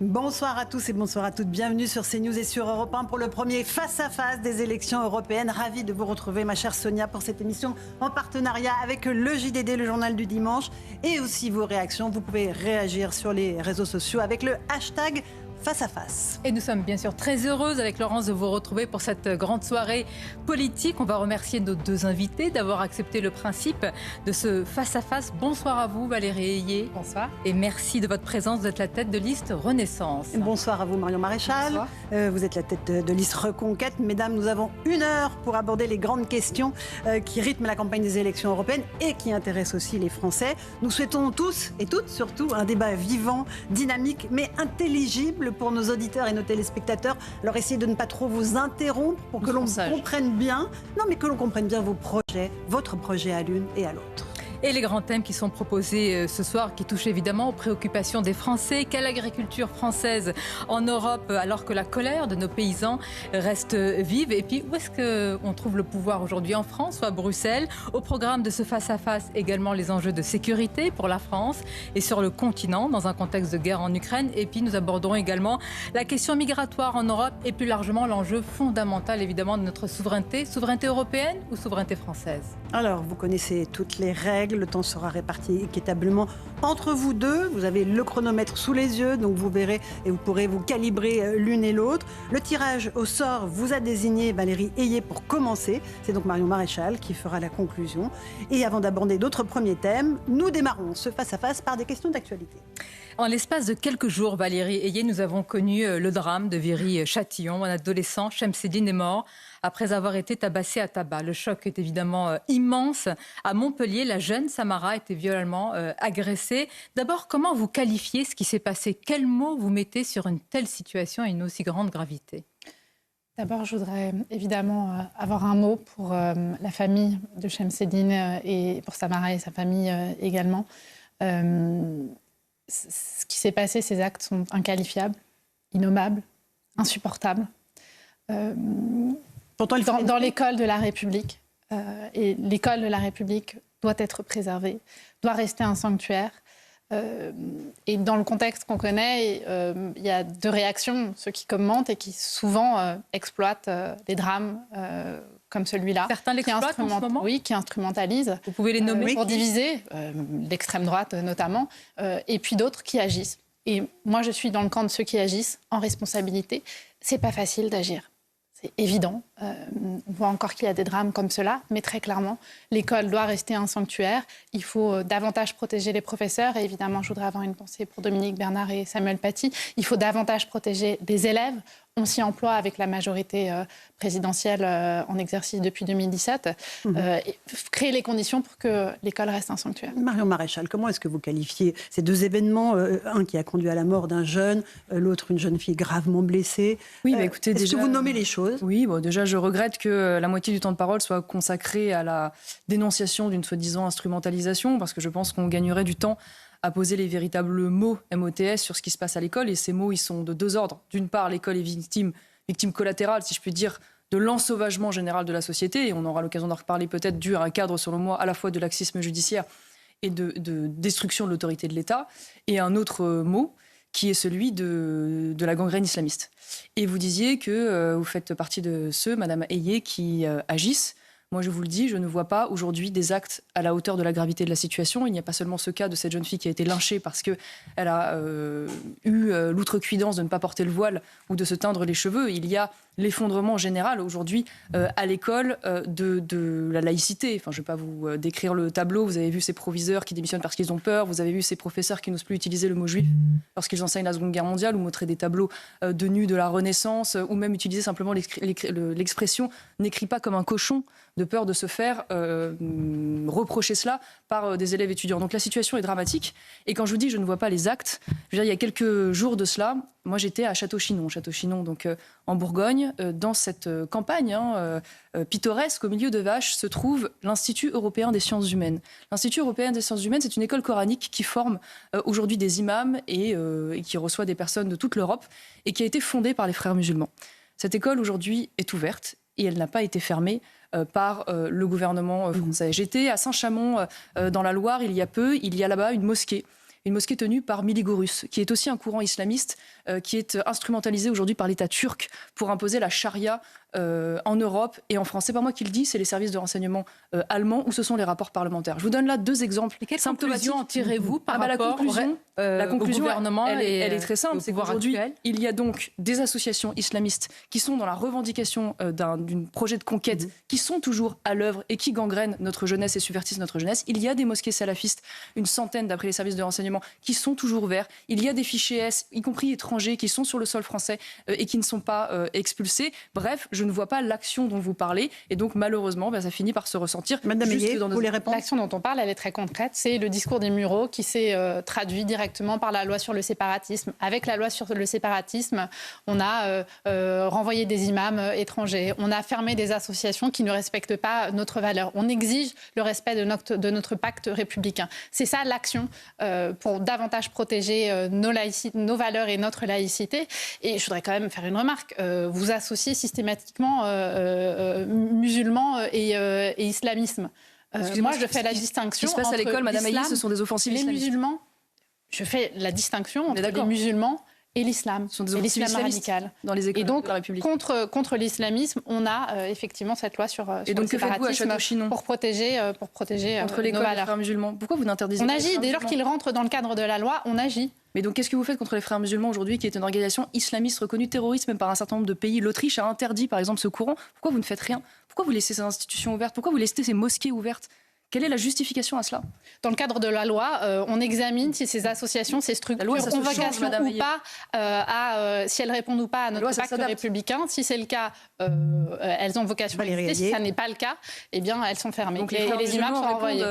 Bonsoir à tous et bonsoir à toutes. Bienvenue sur CNews et sur Europe 1 pour le premier face-à-face des élections européennes. Ravi de vous retrouver, ma chère Sonia, pour cette émission en partenariat avec le JDD, le journal du dimanche, et aussi vos réactions. Vous pouvez réagir sur les réseaux sociaux avec le hashtag Face à face. Et nous sommes bien sûr très heureuses avec Laurence de vous retrouver pour cette grande soirée politique. On va remercier nos deux invités d'avoir accepté le principe de ce face-à-face. Bonsoir à vous Valérie Ayé. Bonsoir. Et merci de votre présence. Vous êtes la tête de liste Renaissance. Bonsoir à vous Marion Maréchal. Vous êtes la tête de liste Reconquête. Mesdames, nous avons 1 heure pour aborder les grandes questions qui rythment la campagne des élections européennes et qui intéressent aussi les Français. Nous souhaitons tous et toutes surtout un débat vivant, dynamique mais intelligible pour nos auditeurs et nos téléspectateurs. Alors essayez de ne pas trop vous interrompre pour que l'on comprenne bien, que l'on comprenne bien vos projets, votre projet à l'une et à l'autre. Et les grands thèmes qui sont proposés ce soir, qui touchent évidemment aux préoccupations des Français. Quelle agriculture française en Europe, alors que la colère de nos paysans reste vive? Et puis, où est-ce qu'on trouve le pouvoir aujourd'hui, en France ou à Bruxelles? Au programme de ce face-à-face, également les enjeux de sécurité pour la France et sur le continent, dans un contexte de guerre en Ukraine. Et puis, nous aborderons également la question migratoire en Europe et plus largement l'enjeu fondamental, évidemment, de notre souveraineté. Souveraineté européenne ou souveraineté française? Alors, vous connaissez toutes les règles. Le temps sera réparti équitablement entre vous deux. Vous avez le chronomètre sous les yeux, donc vous verrez et vous pourrez vous calibrer l'une et l'autre. Le tirage au sort vous a désigné Valérie Ayé pour commencer. C'est donc Marion Maréchal qui fera la conclusion. Et avant d'aborder d'autres premiers thèmes, nous démarrons ce face-à-face par des questions d'actualité. En l'espace de quelques jours, Valérie Ayé, nous avons connu le drame de Viry-Châtillon. Un adolescent, Chemseddine, est mort après avoir été tabassé à tabac. Le choc est évidemment immense. À Montpellier, la jeune Samara a été violemment agressée. D'abord, comment vous qualifiez ce qui s'est passé? Quels mots vous mettez sur une telle situation et une aussi grande gravité? D'abord, je voudrais évidemment avoir un mot pour la famille de Chemseddine et pour Samara et sa famille également. Ce qui s'est passé, ces actes sont inqualifiables, innommables, insupportables. Pourtant, dans l'école de la République, et l'école de la République doit être préservée, doit rester un sanctuaire. Et dans le contexte qu'on connaît, il y a deux réactions, ceux qui commentent et qui souvent exploitent des drames comme celui-là. Certains l'exploitent en ce moment? Oui, qui instrumentalisent. Vous pouvez les nommer? Pour diviser, l'extrême droite notamment, et puis d'autres qui agissent. Et moi, je suis dans le camp de ceux qui agissent en responsabilité. C'est pas facile d'agir. C'est évident. On voit encore qu'il y a des drames comme cela, mais très clairement, l'école doit rester un sanctuaire. Il faut davantage protéger les professeurs. Et évidemment, je voudrais avoir une pensée pour Dominique Bernard et Samuel Paty. Il faut davantage protéger des élèves. On s'y emploie avec la majorité présidentielle en exercice depuis 2017. Créer les conditions pour que l'école reste un sanctuaire. Marion Maréchal, comment est-ce que vous qualifiez ces deux événements? Un qui a conduit à la mort d'un jeune, l'autre une jeune fille gravement blessée. Oui, écoutez, est-ce que vous nommez les choses? Oui, déjà je regrette que la moitié du temps de parole soit consacrée à la dénonciation d'une soi-disant instrumentalisation, parce que je pense qu'on gagnerait du temps à poser les véritables mots MOTS sur ce qui se passe à l'école. Et ces mots, ils sont de deux ordres. D'une part, l'école est victime collatérale, si je puis dire, de l'ensauvagement général de la société. Et on aura l'occasion d'en reparler peut-être, dû à un cadre, selon moi, à la fois de laxisme judiciaire et de destruction de l'autorité de l'État. Et un autre mot qui est celui de la gangrène islamiste. Et vous disiez que vous faites partie de ceux, Madame Ayé, qui agissent. Moi, je vous le dis, je ne vois pas aujourd'hui des actes à la hauteur de la gravité de la situation. Il n'y a pas seulement ce cas de cette jeune fille qui a été lynchée parce qu'elle a eu l'outrecuidance de ne pas porter le voile ou de se teindre les cheveux. Il y a l'effondrement général aujourd'hui à l'école de la laïcité. Enfin, je ne vais pas vous décrire le tableau. Vous avez vu ces proviseurs qui démissionnent parce qu'ils ont peur. Vous avez vu ces professeurs qui n'osent plus utiliser le mot juif lorsqu'ils enseignent la Seconde Guerre mondiale ou montrer des tableaux de nus de la Renaissance ou même utiliser simplement l'expression « n'écris pas comme un cochon » de peur de se faire reprocher cela par des élèves étudiants. Donc la situation est dramatique. Et quand je vous dis je ne vois pas les actes, je veux dire, il y a quelques jours de cela, moi j'étais à Château-Chinon, donc en Bourgogne, dans cette campagne pittoresque, au milieu de vaches, se trouve l'Institut européen des sciences humaines. L'Institut européen des sciences humaines, c'est une école coranique qui forme aujourd'hui des imams et qui reçoit des personnes de toute l'Europe et qui a été fondée par les frères musulmans. Cette école aujourd'hui est ouverte et elle n'a pas été fermée par le gouvernement français. J'étais à Saint-Chamond, dans la Loire, il y a peu. Il y a là-bas une mosquée une mosquée tenue par Miligorus, qui est aussi un courant islamiste qui est instrumentalisé aujourd'hui par l'État turc pour imposer la charia en Europe et en France. C'est pas moi qui le dis, c'est les services de renseignement allemands ou ce sont les rapports parlementaires. Je vous donne là 2 exemples. Et quelle conclusion en tirez-vous par rapport la conclusion, au gouvernement elle est très simple. C'est qu'aujourd'hui, il y a donc des associations islamistes qui sont dans la revendication d'un projet de conquête, qui sont toujours à l'œuvre et qui gangrènent notre jeunesse et subvertissent notre jeunesse. Il y a des mosquées salafistes, une centaine d'après les services de renseignement, qui sont toujours ouverts. Il y a des fichiers S, y compris étrangers, qui sont sur le sol français et qui ne sont pas expulsés. Bref, je ne vois pas l'action dont vous parlez. Et donc, malheureusement, ça finit par se ressentir. Madame Ayé, vous voulez répondre ? L'action dont on parle, elle est très concrète. C'est le discours des Mureaux qui s'est traduit directement par la loi sur le séparatisme. Avec la loi sur le séparatisme, on a renvoyé des imams étrangers. On a fermé des associations qui ne respectent pas notre valeur. On exige le respect de notre pacte républicain. C'est ça l'action pour davantage protéger nos valeurs et notre laïcité. Et je voudrais quand même faire une remarque. Vous associez systématiquement musulmans et islamisme. Moi, je fais la distinction. Ce qui se passe à l'école, Madame Ayé, ce sont des offensives islamistes. Les musulmans, je fais la distinction entre les musulmans et l'islam. Ce sont des offensives islamistes radical. Dans les écoles et donc, de la République. Contre l'islamisme, on a effectivement cette loi sur et donc, le séparatisme pour protéger contre l'école des frères musulmans. Pourquoi vous n'interdisez pas? On agit. Dès lors qu'ils rentrent dans le cadre de la loi, on agit. Mais donc, qu'est-ce que vous faites contre les frères musulmans aujourd'hui, qui est une organisation islamiste reconnue terroriste même par un certain nombre de pays? L'Autriche a interdit, par exemple, ce courant. Pourquoi vous ne faites rien? Pourquoi vous laissez ces institutions ouvertes? Pourquoi vous laissez ces mosquées ouvertes? Quelle est la justification à cela? Dans le cadre de la loi, on examine si ces associations, ces structures ont vocation ou pas, si elles répondent ou pas à notre pacte républicain. Si c'est le cas, elles ont vocation à exister. Si ça n'est pas le cas, eh bien, elles sont fermées. Donc, et les imams sont renvoyés.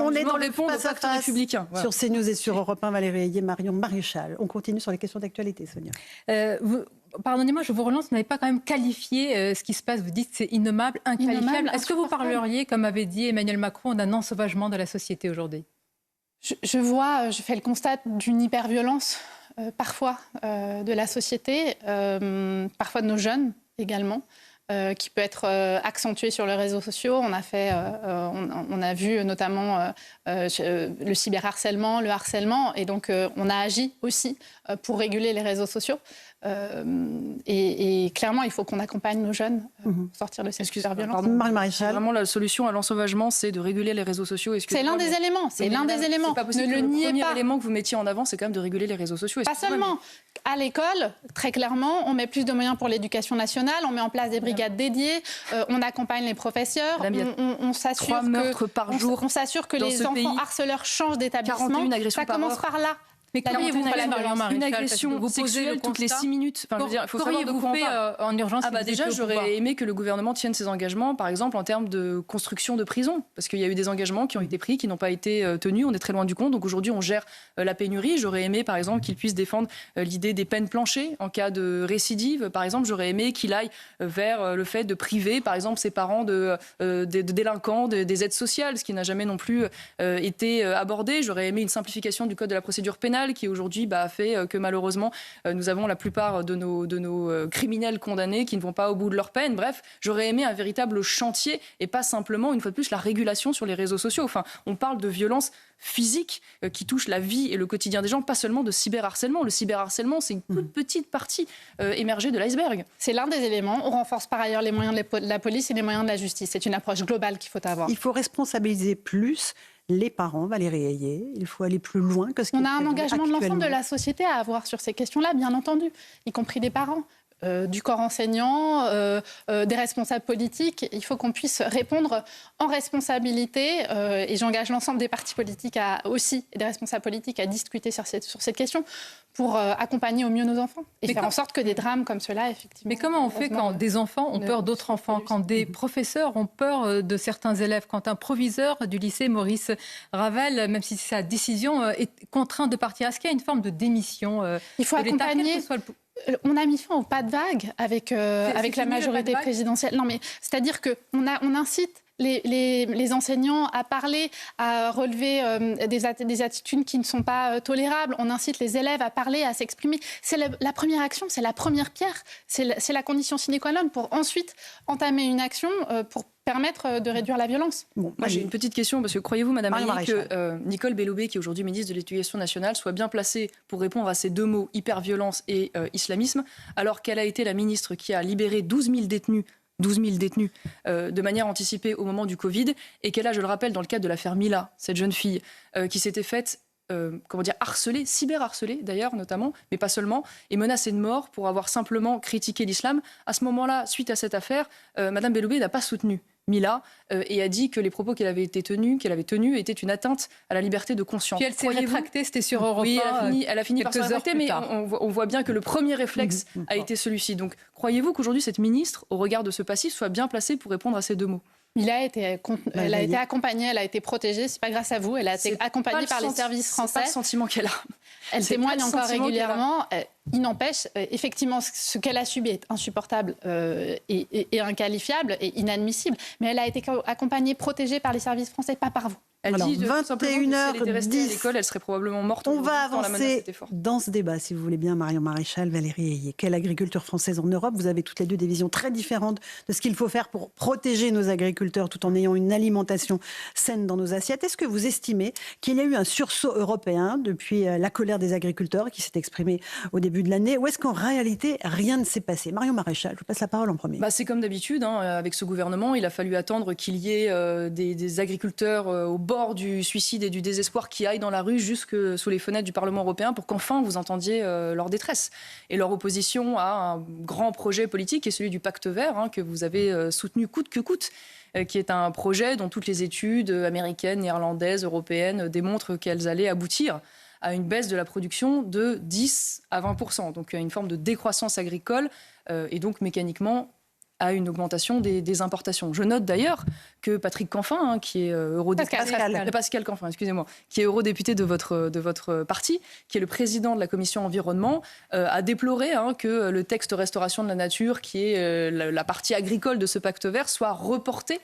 On est dans le pacte républicain. Sur CNews et sur Europe 1, Valérie Ayé, Marion Maréchal. On continue sur les questions d'actualité, Sonia. Pardonnez-moi, je vous relance, vous n'avez pas quand même qualifié ce qui se passe, vous dites c'est innommable, inqualifiable. Est-ce que vous parleriez, comme avait dit Emmanuel Macron, d'un ensauvagement de la société aujourd'hui? Je fais le constat d'une hyperviolence, parfois, de la société, parfois de nos jeunes également, qui peut être accentuée sur les réseaux sociaux. On a vu notamment le cyberharcèlement, le harcèlement, et donc on a agi aussi pour réguler les réseaux sociaux. Et clairement, il faut qu'on accompagne nos jeunes pour sortir de cette cyberviolence. Vraiment, la solution à l'ensauvagement, c'est de réguler les réseaux sociaux. C'est l'un des éléments. C'est l'un des éléments. Pas possible. Ne le niez pas. Le premier élément que vous mettiez en avant, c'est quand même de réguler les réseaux sociaux. Pas seulement. À l'école, très clairement, on met plus de moyens pour l'éducation nationale, on met en place des brigades dédiées, on accompagne les professeurs, on s'assure 3 meurtres par jour. On s'assure que les enfants harceleurs changent d'établissement. 41 agressions par heure. Ça commence par là. Mais qu'auriez-vous fait une agression sexuelle toutes les 6 minutes? Il faut savoir de quoi on parle. En urgence? Déjà, j'aurais aimé que le gouvernement tienne ses engagements, par exemple en termes de construction de prisons, parce qu'il y a eu des engagements qui ont été pris, qui n'ont pas été tenus. On est très loin du compte. Donc aujourd'hui, on gère la pénurie. J'aurais aimé, par exemple, qu'il puisse défendre l'idée des peines planchées en cas de récidive. Par exemple, j'aurais aimé qu'il aille vers le fait de priver, par exemple, ses parents de délinquants, des aides sociales, ce qui n'a jamais non plus été abordé. J'aurais aimé une simplification du code de la procédure pénale, qui aujourd'hui fait que malheureusement nous avons la plupart de nos criminels condamnés qui ne vont pas au bout de leur peine. Bref, j'aurais aimé un véritable chantier et pas simplement, une fois de plus, la régulation sur les réseaux sociaux. Enfin, on parle de violence physique qui touche la vie et le quotidien des gens, pas seulement de cyberharcèlement. Le cyberharcèlement, c'est une toute petite partie émergée de l'iceberg. C'est l'un des éléments. On renforce par ailleurs les moyens de la police et les moyens de la justice. C'est une approche globale qu'il faut avoir. Il faut responsabiliser plus les parents, Valérie Ayé. Il faut aller plus loin que ce qui est On a un engagement de l'ensemble de actuellement. la société à avoir sur ces questions-là, bien entendu, y compris des parents. Du corps enseignant, des responsables politiques. Il faut qu'on puisse répondre en responsabilité et j'engage l'ensemble des partis politiques et des responsables politiques à discuter sur cette question pour accompagner au mieux nos enfants et faire en sorte que des drames comme cela, effectivement... Mais comment on fait quand des enfants ont peur d'autres enfants, quand des professeurs ont peur de certains élèves, quand un proviseur du lycée Maurice Ravel, même si sa décision est contrainte de partir, est-ce qu'il y a une forme de démission Il faut accompagner... On a mis fin au pas de vague avec la majorité présidentielle. Non, mais c'est-à-dire qu'on incite les enseignants à parler, à relever des attitudes qui ne sont pas tolérables. On incite les élèves à parler, à s'exprimer. C'est la première action, c'est la première pierre. C'est la condition sine qua non pour ensuite entamer une action pour permettre de réduire la violence. Bon, moi, j'ai une petite question, parce que croyez-vous, Madame Maillé, que Nicole Belloubet, qui est aujourd'hui ministre de l'Éducation nationale, soit bien placée pour répondre à ces deux mots, hyperviolence et islamisme, alors qu'elle a été la ministre qui a libéré 12 000 détenus de manière anticipée au moment du Covid, et qu'elle a, je le rappelle, dans le cadre de l'affaire Mila, cette jeune fille qui s'était faite harcelée, cyberharcelée d'ailleurs notamment, mais pas seulement, et menacée de mort pour avoir simplement critiqué l'islam. À ce moment-là, suite à cette affaire, Madame Belloubet n'a pas soutenu Mila et a dit que les propos qu'elle avait tenus étaient une atteinte à la liberté de conscience. Puis elle s'est rétractée, c'était sur Europe 1. Oui, elle a fini par se rétracter, mais on voit bien que le premier réflexe a été celui-ci. Donc, croyez-vous qu'aujourd'hui, cette ministre, au regard de ce passif, soit bien placée pour répondre à ces deux mots ? Elle a été accompagnée, elle a été protégée. C'est pas grâce à vous. Elle a été accompagnée par les services français. C'est pas le sentiment qu'elle a. Elle témoigne encore régulièrement. Il n'empêche, effectivement, ce qu'elle a subi est insupportable et inqualifiable et inadmissible. Mais elle a été accompagnée, protégée par les services français, pas par vous. Elle dit 21h10. Si elle était restée à l'école, elle serait probablement morte. On va avancer dans ce débat, si vous voulez bien, Marion Maréchal, Valérie Ayé. Quelle agriculture française en Europe ? Vous avez toutes les deux des visions très différentes de ce qu'il faut faire pour protéger nos agriculteurs tout en ayant une alimentation saine dans nos assiettes. Est-ce que vous estimez qu'il y a eu un sursaut européen depuis la colère des agriculteurs qui s'est exprimée au début de l'année, ou est-ce qu'en réalité, rien ne s'est passé ? Marion Maréchal, je vous passe la parole en premier. C'est comme d'habitude, avec ce gouvernement, il a fallu attendre qu'il y ait des agriculteurs au bord du suicide et du désespoir qui aillent dans la rue jusque sous les fenêtres du Parlement européen pour qu'enfin vous entendiez leur détresse. Et leur opposition à un grand projet politique qui est celui du pacte vert, que vous avez soutenu coûte que coûte, qui est un projet dont toutes les études américaines, néerlandaises, européennes démontrent qu'elles allaient aboutir à une baisse de la production de 10 à 20%. Donc une forme de décroissance agricole et donc mécaniquement à une augmentation des importations. Je note d'ailleurs que Patrick Canfin, qui est Pascal Canfin, excusez-moi, qui est eurodéputé de votre parti, qui est le président de la commission environnement, a déploré que le texte restauration de la nature, qui est la partie agricole de ce pacte vert, soit reporté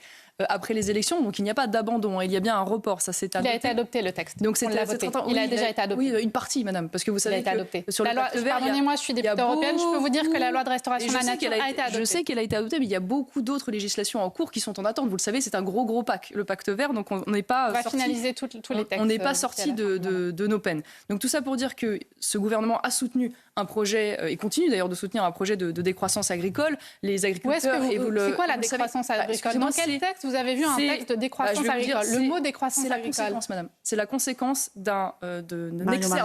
après les élections. Donc il n'y a pas d'abandon, il y a bien un report. Ça s'est adopté. Il a été adopté, le texte. Donc on l'a voté. Il a déjà été adopté. Oui, une partie, madame, parce que vous savez que sur le pacte vert, pardonnez-moi, je suis députée européenne, je peux vous dire que la loi de restauration de la nature a été adoptée. Je sais qu'elle a été adoptée, mais il y a beaucoup d'autres législations en cours qui sont en attente. Vous le savez, c'est un gros pack, le pacte vert, donc on n'est pas on va finaliser tous les textes. On n'est pas sorti de nos peines. Donc tout ça pour dire que ce gouvernement a soutenu un projet, et continue d'ailleurs de soutenir un projet de décroissance agricole. Les agriculteurs... C'est quoi la décroissance agricole ? Dans quel texte vous avez vu un texte de décroissance agricole ? Le mot décroissance agricole. C'est la conséquence, madame. C'est la conséquence d'un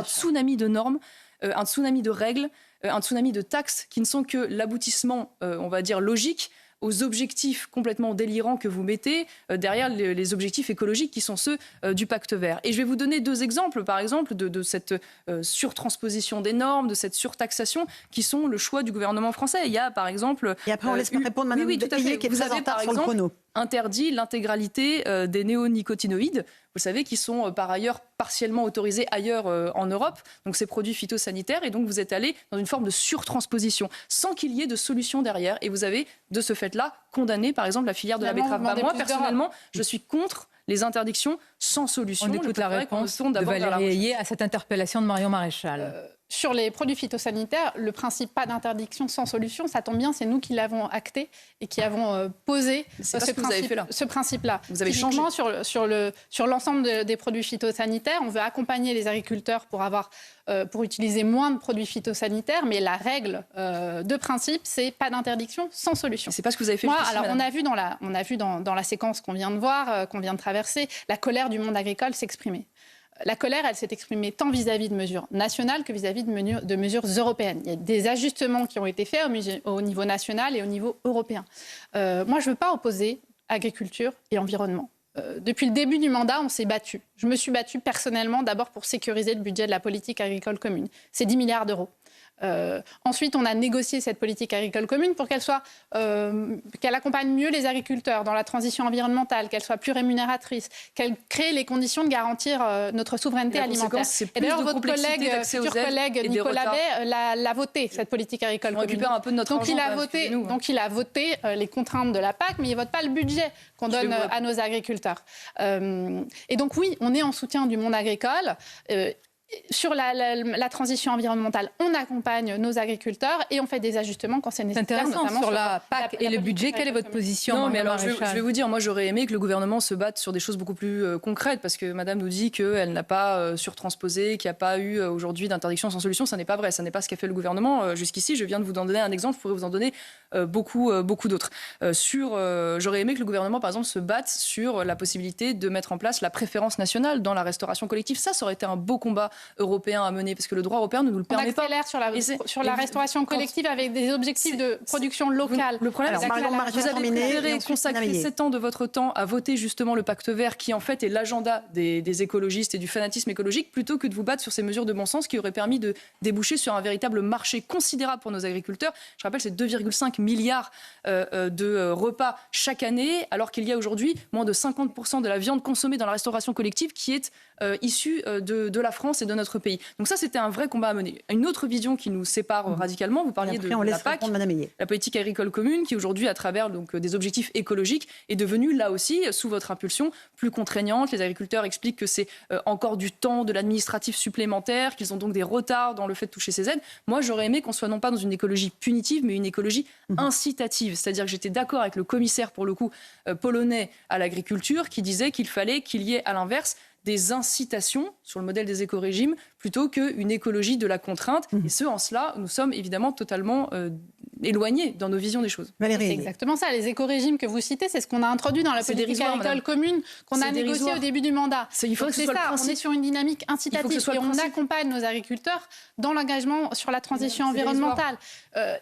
tsunami de normes, un tsunami de règles, un tsunami de taxes qui ne sont que l'aboutissement, on va dire, logique aux objectifs complètement délirants que vous mettez derrière les objectifs écologiques qui sont ceux du pacte vert. Et je vais vous donner deux exemples, par exemple, de cette surtransposition des normes, de cette surtaxation, qui sont le choix du gouvernement français. Il y a, par exemple... Et après, on laisse répondre Madame Ayé, qui est très en retard sur le chrono. Interdit l'intégralité des néonicotinoïdes, vous savez, qui sont par ailleurs partiellement autorisés ailleurs en Europe, donc ces produits phytosanitaires, et donc vous êtes allé dans une forme de surtransposition, sans qu'il y ait de solution derrière, et vous avez, de ce fait-là, condamné, par exemple, la filière de la betterave. Moi, personnellement, je suis contre les interdictions sans solution. On écoute la réponse de Valérie Ayé à cette interpellation de Marion Maréchal. Sur les produits phytosanitaires, le principe pas d'interdiction sans solution, ça tombe bien, c'est nous qui l'avons acté et qui avons posé ce principe-là. Vous avez changé. Sur l'ensemble des produits phytosanitaires, on veut accompagner les agriculteurs pour utiliser moins de produits phytosanitaires, mais la règle de principe, c'est pas d'interdiction sans solution. C'est pas ce que vous avez fait. On a vu dans la séquence qu'on vient de voir, qu'on vient de traverser, la colère du monde agricole s'exprimer. La colère, elle s'est exprimée tant vis-à-vis de mesures nationales que vis-à-vis de mesures européennes. Il y a des ajustements qui ont été faits au niveau national et au niveau européen. Moi, je ne veux pas opposer agriculture et environnement. Depuis le début du mandat, on s'est battu. Je me suis battue personnellement, d'abord pour sécuriser le budget de la politique agricole commune. C'est 10 milliards d'euros. Ensuite, on a négocié cette politique agricole commune pour qu'elle accompagne mieux les agriculteurs dans la transition environnementale, qu'elle soit plus rémunératrice, qu'elle crée les conditions de garantir notre souveraineté alimentaire. Et d'ailleurs, votre futur collègue Nicolas Bay l'a voté, cette politique agricole commune. Récupère un peu de notre argent. Donc il a voté les contraintes de la PAC, mais il ne vote pas le budget qu'on donne à nos agriculteurs. Et donc oui, on est en soutien du monde agricole. Sur la transition environnementale, on accompagne nos agriculteurs et on fait des ajustements quand c'est nécessaire. C'est intéressant sur la PAC et le budget. Quelle est votre position? Non, mais alors je vais vous dire, moi j'aurais aimé que le gouvernement se batte sur des choses beaucoup plus concrètes, parce que Madame nous dit qu'elle n'a pas surtransposé, qu'il n'y a pas eu aujourd'hui d'interdiction sans solution. Ça n'est pas vrai, ça n'est pas ce qu'a fait le gouvernement jusqu'ici. Je viens de vous en donner un exemple, je pourrais vous en donner beaucoup d'autres. J'aurais aimé que le gouvernement, par exemple, se batte sur la possibilité de mettre en place la préférence nationale dans la restauration collective. Ça aurait été un beau combat européen à mener, parce que le droit européen ne nous le permet pas. On accélère sur la restauration collective avec des objectifs de production locale. Le problème, c'est que vous avez préféré consacrer 7 ans de votre temps à voter justement le pacte vert, qui en fait est l'agenda des écologistes et du fanatisme écologique, plutôt que de vous battre sur ces mesures de bon sens qui auraient permis de déboucher sur un véritable marché considérable pour nos agriculteurs. Je rappelle, c'est 2,5 milliards de repas chaque année, alors qu'il y a aujourd'hui moins de 50% de la viande consommée dans la restauration collective qui est issue de la France et de notre pays. Donc ça, c'était un vrai combat à mener. Une autre vision qui nous sépare radicalement, vous parliez de la PAC, la politique agricole commune, qui aujourd'hui, à travers des objectifs écologiques, est devenue, là aussi, sous votre impulsion, plus contraignante. Les agriculteurs expliquent que c'est encore du temps, de l'administratif supplémentaire, qu'ils ont donc des retards dans le fait de toucher ces aides. Moi, j'aurais aimé qu'on soit non pas dans une écologie punitive, mais une écologie incitative. C'est-à-dire que j'étais d'accord avec le commissaire, pour le coup, polonais à l'agriculture, qui disait qu'il fallait qu'il y ait, à l'inverse, des incitations sur le modèle des éco-régimes plutôt qu'une écologie de la contrainte. Et en cela, nous sommes évidemment totalement éloignés dans nos visions des choses. Valérie, c'est exactement ça. Les éco-régimes que vous citez, c'est ce qu'on a introduit dans la politique agricole commune qu'on a négocié au début du mandat. Il faut que ce soit le principe. On est sur une dynamique incitative et on accompagne nos agriculteurs dans l'engagement sur la transition environnementale.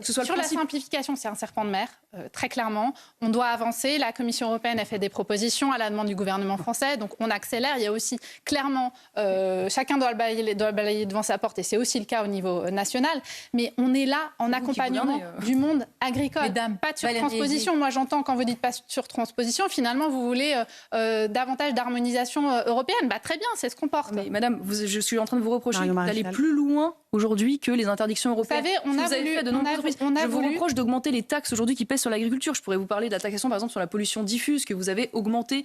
Sur la simplification, c'est un serpent de mer, très clairement. On doit avancer. La Commission européenne a fait des propositions à la demande du gouvernement français, donc on accélère. Il y a aussi clairement, chacun doit balayer devant sa porte, et c'est aussi le cas au niveau national. Mais on est là en accompagnement du monde agricole. Mesdames, pas de surtransposition. Moi, j'entends quand vous dites pas de surtransposition, finalement, vous voulez davantage d'harmonisation européenne. Très bien, c'est ce qu'on porte. Mais madame, je suis en train de vous reprocher d'aller plus loin aujourd'hui que les interdictions européennes. Vous savez, je vous reproche d'augmenter les taxes aujourd'hui qui pèsent sur l'agriculture. Je pourrais vous parler de la taxation, par exemple, sur la pollution diffuse que vous avez augmentée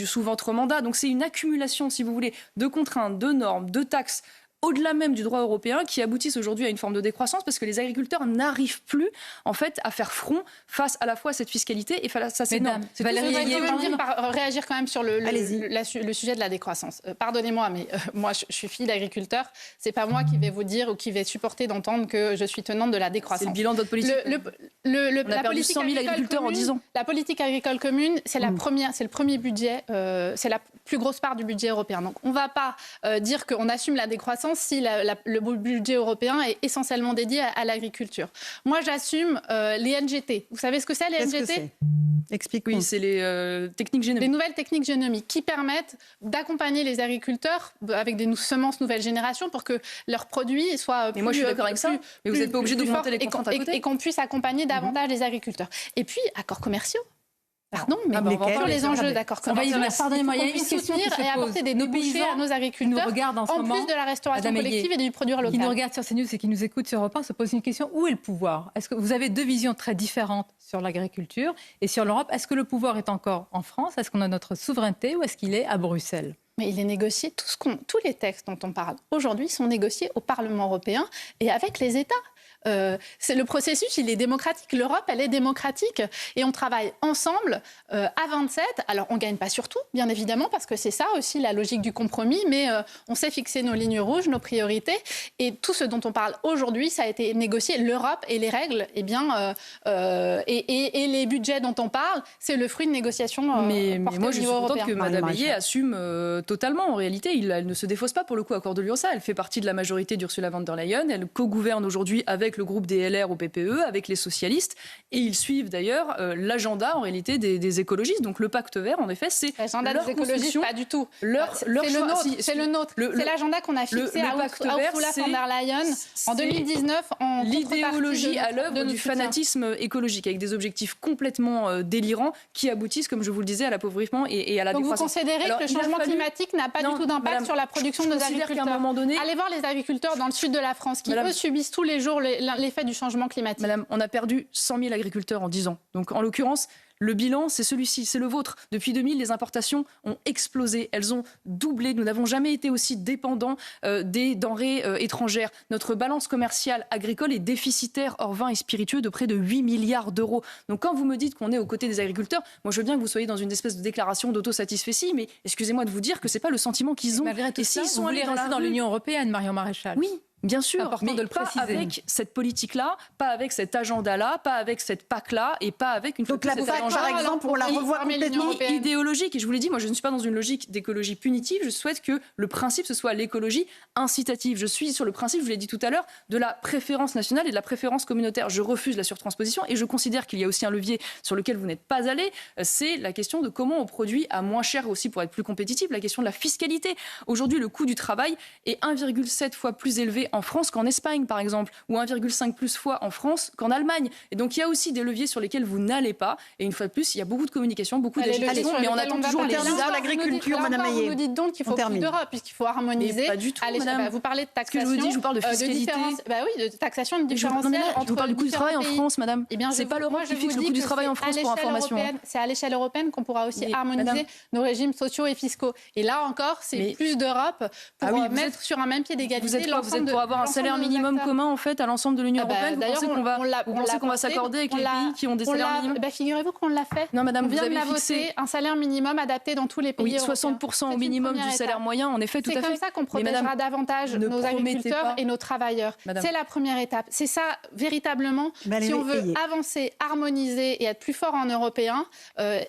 sous votre mandat. Donc c'est une accumulation, si vous voulez, de contraintes, de normes, de taxes, au-delà même du droit européen, qui aboutissent aujourd'hui à une forme de décroissance, parce que les agriculteurs n'arrivent plus, en fait, à faire front face à la fois à cette fiscalité et face à ces normes. Valérie, réagir quand même sur le sujet de la décroissance. Pardonnez-moi, mais moi, je suis fille d'agriculteur. C'est pas moi qui vais vous dire ou qui vais supporter d'entendre que je suis tenante de la décroissance. C'est le bilan de votre politique. On a perdu 100 000 agriculteurs en 10 ans. La politique agricole commune, c'est le premier budget, c'est la plus grosse part du budget européen. Donc, on ne va pas dire qu'on assume la décroissance si le budget européen est essentiellement dédié à l'agriculture. Moi, j'assume les NGT. Vous savez ce que c'est, les NGT ? Explique-moi. Oui, c'est les techniques génomiques. Les nouvelles techniques génomiques qui permettent d'accompagner les agriculteurs avec des semences nouvelle génération pour que leurs produits soient plus... Mais moi, je suis d'accord avec ça. Mais vous n'êtes pas obligé d'augmenter les contraintes à côté. Et qu'on puisse accompagner davantage les agriculteurs. Et puis, accords commerciaux. Pardon, mais sur les enjeux d'accords commerciaux, pardonnez-moi, il y a une question qui se pose. Et apporter des débouchés à nos agriculteurs, en plus de la restauration collective et du produire local. Qui nous regardent sur CNews et qui nous écoutent sur Europe 1 se pose une question. Où est le pouvoir ? Est-ce que vous avez deux visions très différentes sur l'agriculture et sur l'Europe ? Est-ce que le pouvoir est encore en France ? Est-ce qu'on a notre souveraineté ou est-ce qu'il est à Bruxelles ? Mais il est négocié, tous les textes dont on parle aujourd'hui sont négociés au Parlement européen et avec les États. Le processus, il est démocratique. L'Europe, elle est démocratique. Et on travaille ensemble à 27. Alors, on ne gagne pas sur tout, bien évidemment, parce que c'est ça aussi la logique du compromis. Mais on sait fixer nos lignes rouges, nos priorités. Et tout ce dont on parle aujourd'hui, ça a été négocié. L'Europe et les règles, et les budgets dont on parle, c'est le fruit de négociations mais moi, je suis contente que Mme Ayé assume totalement. En réalité, elle ne se défausse pas pour le coup à Cordeluosa. Elle fait partie de la majorité d'Ursula von der Leyen. Elle co-gouverne aujourd'hui avec avec le groupe des LR au PPE, avec les socialistes, et ils suivent d'ailleurs l'agenda en réalité des écologistes. Donc le pacte vert, en effet, c'est l'agenda leur des écologistes, construction, pas du tout. leur C'est le nôtre. C'est l'agenda qu'on a fixé à Ursula von der Leyen en 2019 en l'idéologie à l'œuvre du soutien. fanatisme écologique, avec des objectifs complètement délirants qui aboutissent, comme je vous le disais, à l'appauvrissement et à la décroissance. Donc vous considérez que le changement climatique n'a pas du tout d'impact sur la production de nos agriculteurs. qu'à un moment donné, allez voir les agriculteurs dans le sud de la France qui, eux, subissent tous les jours l'effet du changement climatique. Madame, on a perdu 100 000 agriculteurs en 10 ans. Donc en l'occurrence, le bilan, c'est celui-ci, c'est le vôtre. Depuis 2000, les importations ont explosé. Elles ont doublé. Nous n'avons jamais été aussi dépendants des denrées étrangères. Notre balance commerciale agricole est déficitaire hors vin et spiritueux de près de 8 milliards d'euros. Donc quand vous me dites qu'on est aux côtés des agriculteurs, moi je veux bien que vous soyez dans une espèce de déclaration d'autosatisfaction, mais excusez-moi de vous dire que ce n'est pas le sentiment qu'ils ont. Malgré tout et ça, s'ils sont vous allés voulez rester dans l'Union européenne, Marion Maréchal. Oui. Bien sûr, important mais de le pas préciser. avec cette politique-là, pas avec cet agenda-là, pas avec cette PAC-là et pas avec une... Donc la PAC, par exemple, on la revoit complètement idéologique. Et je vous l'ai dit, moi je ne suis pas dans une logique d'écologie punitive, je souhaite que le principe ce soit l'écologie incitative. Je suis sur le principe, je vous l'ai dit tout à l'heure, de la préférence nationale et de la préférence communautaire. Je refuse la surtransposition et je considère qu'il y a aussi un levier sur lequel vous n'êtes pas allé, c'est la question de comment on produit à moins cher aussi pour être plus compétitif, la question de la fiscalité. Aujourd'hui, le coût du travail est 1,7 fois plus élevé en France qu'en Espagne, par exemple, ou 1,5 plus fois en France qu'en Allemagne. Et donc, il y a aussi des leviers sur lesquels vous n'allez pas. Et une fois de plus, il y a beaucoup de communication, beaucoup d'agitation, mais on attend toujours les sur l'agriculture, Madame Maillet. Vous nous dites donc qu'il faut plus d'Europe, puisqu'il faut harmoniser. Mais pas du tout, Madame. Vous parlez de taxation. Ce que je vous dis, je vous parle de fiscalité. De taxation de différentiel. Je vous parle du coût du travail en France, Madame. C'est pas l'Europe qui fixe le coût du travail en France, pour information. C'est à l'échelle européenne qu'on pourra aussi harmoniser nos régimes sociaux et fiscaux. Et là encore, c'est plus d'Europe pour mettre sur un même pied d'égalité. Vous êtes pour avoir un salaire minimum commun, en fait, à l'ensemble de l'Union européenne. Vous pensez qu'on va s'accorder avec les pays qui ont des salaires minimums? Figurez-vous qu'on l'a fait. Non, Madame, vous avez fixé un salaire minimum adapté dans tous les pays européens. 60% au minimum du salaire moyen, en effet, tout à fait. C'est comme ça qu'on protégera davantage nos agriculteurs et nos travailleurs. C'est la première étape. C'est ça, véritablement, si on veut avancer, harmoniser et être plus fort en européen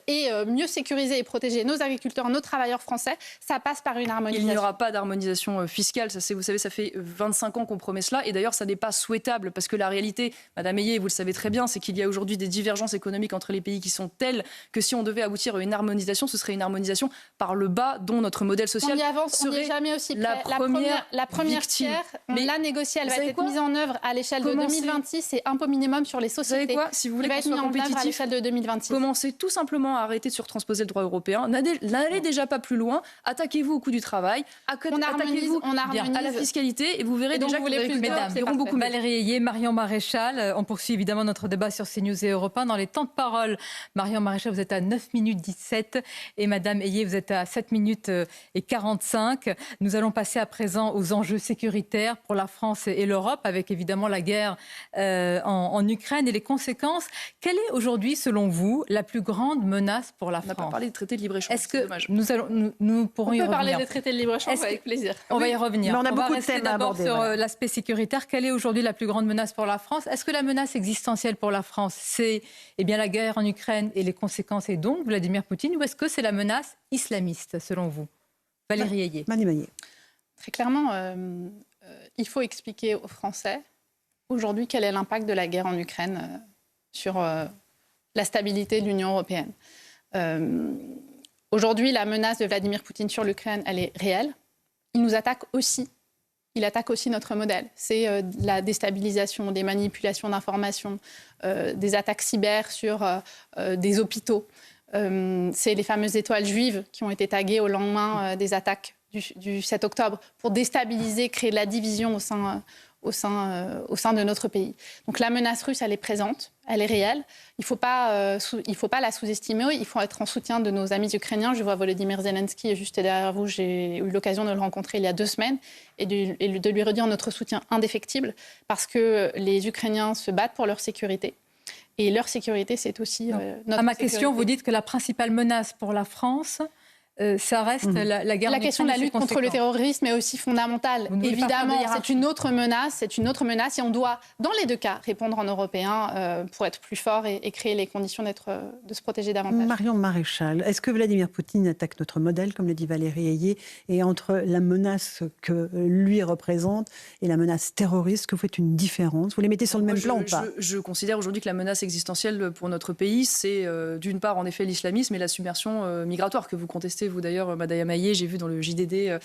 et mieux sécuriser et protéger nos agriculteurs, nos travailleurs français, ça passe par une harmonisation. Il n'y aura pas d'harmonisation fiscale. Ça, vous savez, ça fait 25 ans qu'on promet cela. Et d'ailleurs, ça n'est pas souhaitable parce que la réalité, Madame Maillet, vous le savez très bien, c'est qu'il y a aujourd'hui des divergences économiques entre les pays qui sont telles que si on devait aboutir à une harmonisation, ce serait une harmonisation par le bas dont notre modèle social serait jamais aussi près. La première pierre, on l'a négociée, elle va être mise en œuvre à l'échelle de 2026, c'est impôt minimum sur les sociétés. Vous savez quoi, si vous voulez va être mis en œuvre à l'échelle de 2026. Commencez tout simplement à arrêter de surtransposer le droit européen. N'allez déjà pas plus loin. Attaquez-vous au coût du travail. Attaquez-vous à la fiscalité et vous verrez déjà que les agriculteurs iront beaucoup mieux. Valérie Ayé, Marion Maréchal, on poursuit évidemment notre débat sur CNews et Europe 1. Dans les temps de parole, Marion Maréchal, vous êtes à 9 minutes 17 et Madame Ayé, vous êtes à 7 minutes et 45. Nous allons passer à présent aux enjeux sécuritaires pour la France et l'Europe, avec évidemment la guerre en Ukraine et les conséquences. Quelle est aujourd'hui, selon vous, la plus grande menace pour la France? On n'a pas parlé des traités de libre-échange. Est-ce que nous pourrons y revenir? On peut parler des traités de libre-échange avec plaisir. On va y revenir. Mais on a va beaucoup de rester thèmes à d'abord aborder, sur voilà. l'aspect sécuritaire. Quelle est aujourd'hui la plus grande menace pour la France? Est-ce que la menace existentielle pour la France, c'est la guerre en Ukraine et les conséquences et donc Vladimir Poutine, ou est-ce que c'est la menace islamiste, selon vous? Valérie Ayé. Très clairement, il faut expliquer aux Français aujourd'hui quel est l'impact de la guerre en Ukraine sur la stabilité de l'Union européenne. Aujourd'hui, la menace de Vladimir Poutine sur l'Ukraine, elle est réelle. Il nous attaque aussi. Il attaque aussi notre modèle. C'est la déstabilisation, des manipulations d'informations, des attaques cyber sur des hôpitaux. C'est les fameuses étoiles juives qui ont été taguées au lendemain des attaques du 7 octobre pour déstabiliser, créer de la division au sein de notre pays. Donc la menace russe, elle est présente, elle est réelle. Il ne faut pas la sous-estimer. Il faut être en soutien de nos amis ukrainiens. Je vois Volodymyr Zelensky juste derrière vous. J'ai eu l'occasion de le rencontrer il y a 2 semaines et de lui redire notre soutien indéfectible parce que les Ukrainiens se battent pour leur sécurité. Et leur sécurité, c'est aussi notre À ma sécurité. question, vous dites que la principale menace pour la France, ça reste la guerre. La question de la lutte contre le terrorisme est aussi fondamentale. Évidemment, c'est une autre menace. Et on doit, dans les deux cas, répondre en européen pour être plus fort et créer les conditions de se protéger davantage. Marion Maréchal, est-ce que Vladimir Poutine attaque notre modèle, comme le dit Valérie Ayé, et entre la menace que lui représente et la menace terroriste, que vous faites une différence? Vous les mettez sur le même plan ou pas? Je considère aujourd'hui que la menace existentielle pour notre pays, c'est d'une part, en effet, l'islamisme et la submersion migratoire que vous contestez, vous d'ailleurs, Madame Ayé, j'ai vu dans le JDD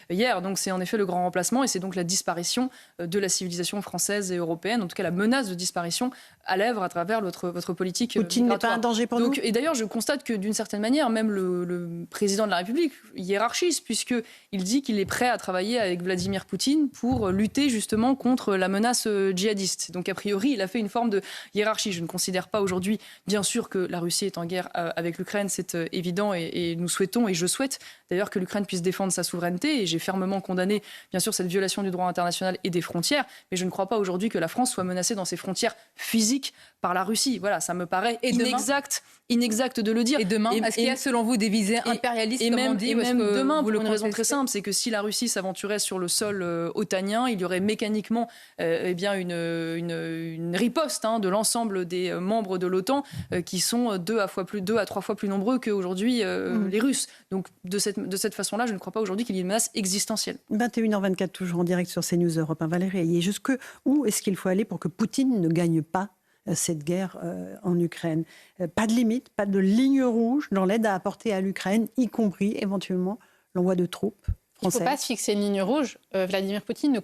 hier. Donc c'est en effet le grand remplacement et c'est donc la disparition de la civilisation française et européenne, en tout cas la menace de disparition à l'œuvre à travers votre politique Poutine migratoire. n'est pas un danger pour nous? Et d'ailleurs, je constate que d'une certaine manière, même le président de la République hiérarchise, puisqu'il dit qu'il est prêt à travailler avec Vladimir Poutine pour lutter justement contre la menace djihadiste. Donc a priori, il a fait une forme de hiérarchie. Je ne considère pas aujourd'hui, bien sûr, que la Russie est en guerre avec l'Ukraine, c'est évident et nous souhaitons, et je souhaite d'ailleurs que l'Ukraine puisse défendre sa souveraineté et j'ai fermement condamné bien sûr cette violation du droit international et des frontières, mais je ne crois pas aujourd'hui que la France soit menacée dans ses frontières physiques par la Russie. Voilà, ça me paraît inexact de le dire. Et demain, est-ce qu'il y a selon vous des visées impérialistes, comme on dit, et même demain, pour une raison très contestez simple, c'est que si la Russie s'aventurait sur le sol otanien, il y aurait mécaniquement une riposte de l'ensemble des membres de l'OTAN qui sont 2 à 3 fois plus nombreux qu'aujourd'hui les Russes. Donc de cette façon-là, je ne crois pas aujourd'hui qu'il y ait une menace existentielle. 21h24, toujours en direct sur CNews Europe 1. Valérie Ayé, jusqu'où est-ce qu'il faut aller pour que Poutine ne gagne pas cette guerre en Ukraine? Pas de limite, pas de ligne rouge dans l'aide à apporter à l'Ukraine, y compris éventuellement l'envoi de troupes françaises. Il ne faut pas se fixer une ligne rouge. Vladimir Poutine ne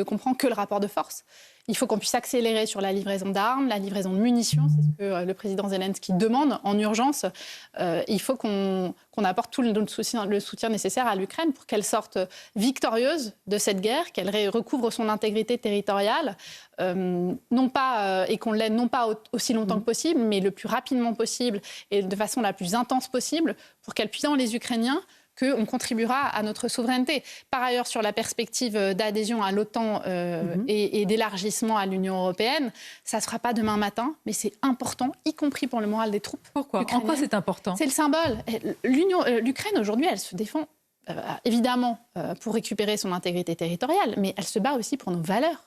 comprend que le rapport de force. Il faut qu'on puisse accélérer sur la livraison d'armes, la livraison de munitions. C'est ce que le président Zelensky demande en urgence. Il faut qu'on apporte tout le soutien nécessaire à l'Ukraine pour qu'elle sorte victorieuse de cette guerre, qu'elle recouvre son intégrité territoriale, et qu'on l'aide non pas aussi longtemps que possible, mais le plus rapidement possible et de façon la plus intense possible, pour qu'elle puisse dans les Ukrainiens qu'on contribuera à notre souveraineté. Par ailleurs, sur la perspective d'adhésion à l'OTAN et d'élargissement à l'Union européenne, ça ne se fera pas demain matin, mais c'est important, y compris pour le moral des troupes. Pourquoi ? En quoi c'est important ? C'est le symbole. L'Ukraine, aujourd'hui, elle se défend évidemment pour récupérer son intégrité territoriale, mais elle se bat aussi pour nos valeurs.